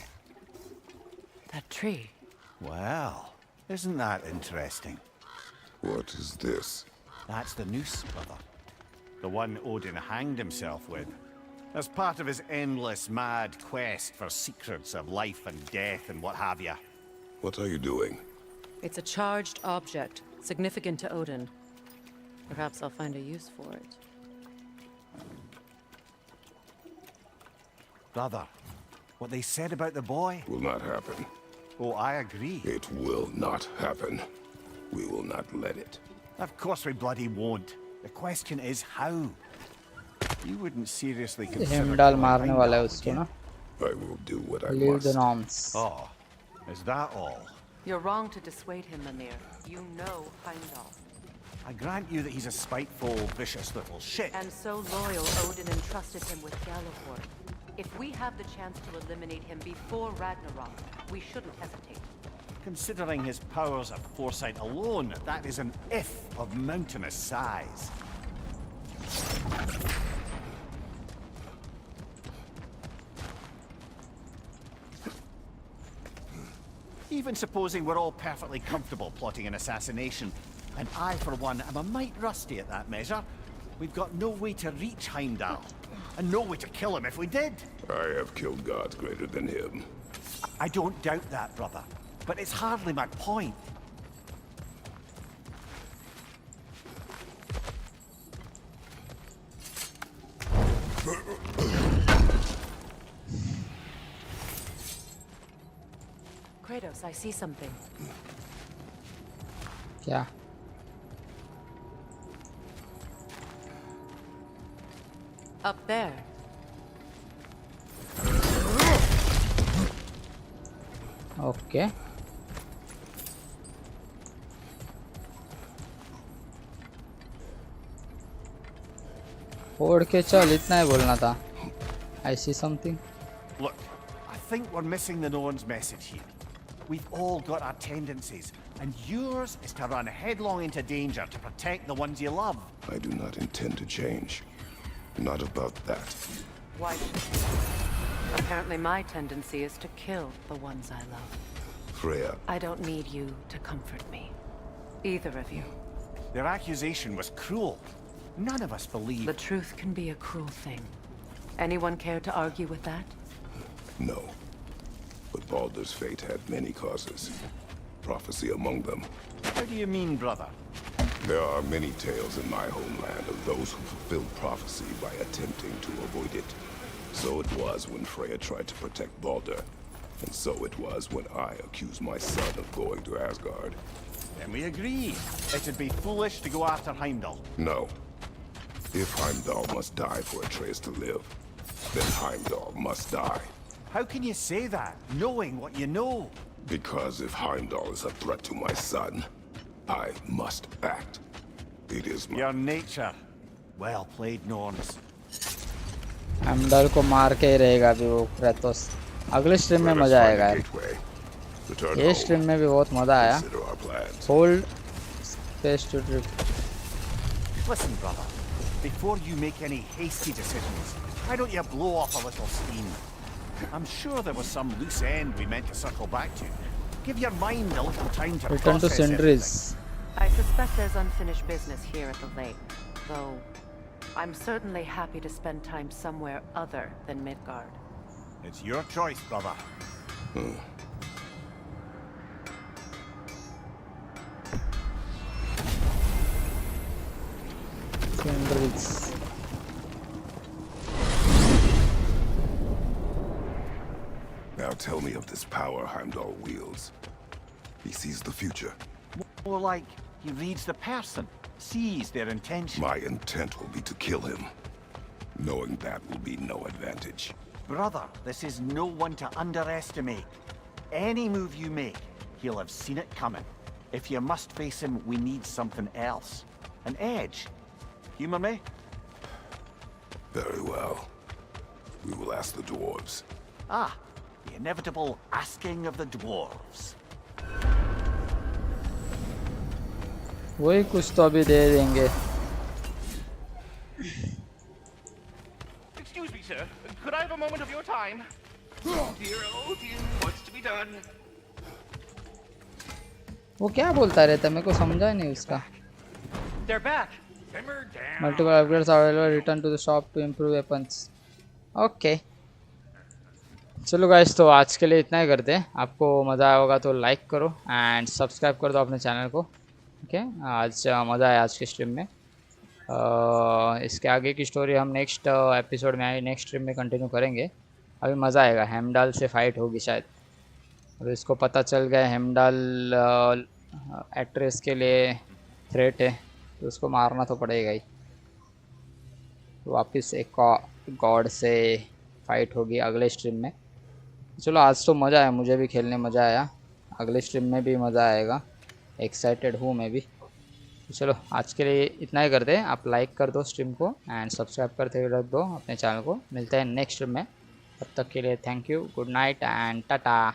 That tree. Well, isn't that interesting? What is this? That's the noose, brother. The one Odin hanged himself with. As part of his endless, mad quest for secrets of life and death and what have you. What are you doing? It's a charged object, significant to Odin. Perhaps I'll find a use for it. Brother, what they said about the boy? Will not happen. Oh, I agree. It will not happen. We will not let it. Of course we bloody won't. The question is how. You wouldn't seriously consider... Heimdall मारने वाला है उसको ना. I will do what I Leave must. the norms. Oh, is that all? You're wrong to dissuade him, Mimir. You know Heimdall. I grant you that he's a spiteful, vicious little shit. And so loyal, Odin entrusted him with Galliford. If we have the chance to eliminate him before Ragnarok, we shouldn't hesitate. Considering his powers of foresight alone, that is an if of mountainous size. Even supposing we're all perfectly comfortable plotting an assassination, And I, for one, am a mite rusty at that measure. We've got no way to reach Heimdall, and no way to kill him if we did. I have killed gods greater than him. I don't doubt that, brother, but it's hardly my point. Kratos, I see something. क्या? Up there. Okay फोड़ के चल, इतना ही बोलना था. I see something. Look, I think we're missing the no one's message here. We've all got our tendencies, and yours is to run headlong into danger to protect the ones you love. I do not intend to change. Not about that. Why should you? Apparently my tendency is to kill the ones I love. Freya. I don't need you to comfort me. Either of you. Their accusation was cruel. None of us believe. The truth can be a cruel thing. Anyone care to argue with that? No. But Baldur's fate had many causes. Prophecy among them. How do you mean, brother? There are many tales in my homeland of those who fulfilled prophecy by attempting to avoid it. So it was when Freya tried to protect Baldur. And so it was when I accused my son of going to Asgard. Then we agree. It'd be foolish to go after Heimdall. No. If Heimdall must die for Atreus to live, then Heimdall must die. How can you say that, knowing what you know? Because if Heimdall is a threat to my son, I must act. It is my... Your nature. Well played, Norns. हेमडल को मार के ही रहेगा अभी वो Kratos. अगले stream में मजा आएगा यार. ये स्ट्रीम में भी बहुत मजा आया. Hold space to trip. Listen, brother. Before you make any hasty decisions, why don't you blow off a little steam? I'm sure there was some loose end we meant to circle back to. Give your mind a little time to Return to process Sindri's. I suspect there's unfinished business here at the lake, though I'm certainly happy to spend time somewhere other than Midgard. It's your choice, brother. Sindri's. Now tell me of this power Heimdall wields. He sees the future. More like he reads the person, sees their intention. My intent will be to kill him. Knowing that will be no advantage. Brother, this is no one to underestimate. Any move you make, he'll have seen it coming. If you must face him, we need something else. An edge. Humor me? Very well. We will ask the dwarves. Ah, the inevitable asking of the dwarves. वही कुछ तो अभी दे देंगे. Excuse me, sir. Could I have a moment of your time? Oh dear, what's to be done? वो क्या बोलता रहता है, मेरे को समझा ही नहीं उसका. They're back. Simmer down. Multiple upgrades are available. Return to the shop to improve weapons. Okay. चलो गाइस, तो आज के लिए इतना ही करते हैं. आपको मज़ा आया होगा तो लाइक करो एंड सब्सक्राइब कर दो अपने चैनल को. ओके, आज मज़ा आया आज की स्ट्रीम में. इसके आगे की स्टोरी हम नेक्स्ट एपिसोड में नेक्स्ट स्ट्रीम में कंटिन्यू करेंगे. अभी मज़ा आएगा. हेमडाल से फाइट होगी शायद. अब इसको पता चल गया हेमडाल एट्रेस के लिए थ्रेट है, तो उसको मारना तो पड़ेगा ही. वापस एक गॉड से फाइट होगी अगले स्ट्रीम में. चलो आज तो मज़ा आया, मुझे भी खेलने मज़ा आया. अगले स्ट्रीम में भी मज़ा आएगा. एक्साइटेड हूँ मैं भी. चलो आज के लिए इतना ही करते हैं. आप लाइक कर दो स्ट्रीम को एंड सब्सक्राइब करते हुए रख दो अपने चैनल को. मिलते हैं नेक्स्ट स्ट्रीम में. तब तक के लिए thank you, good night and Tata.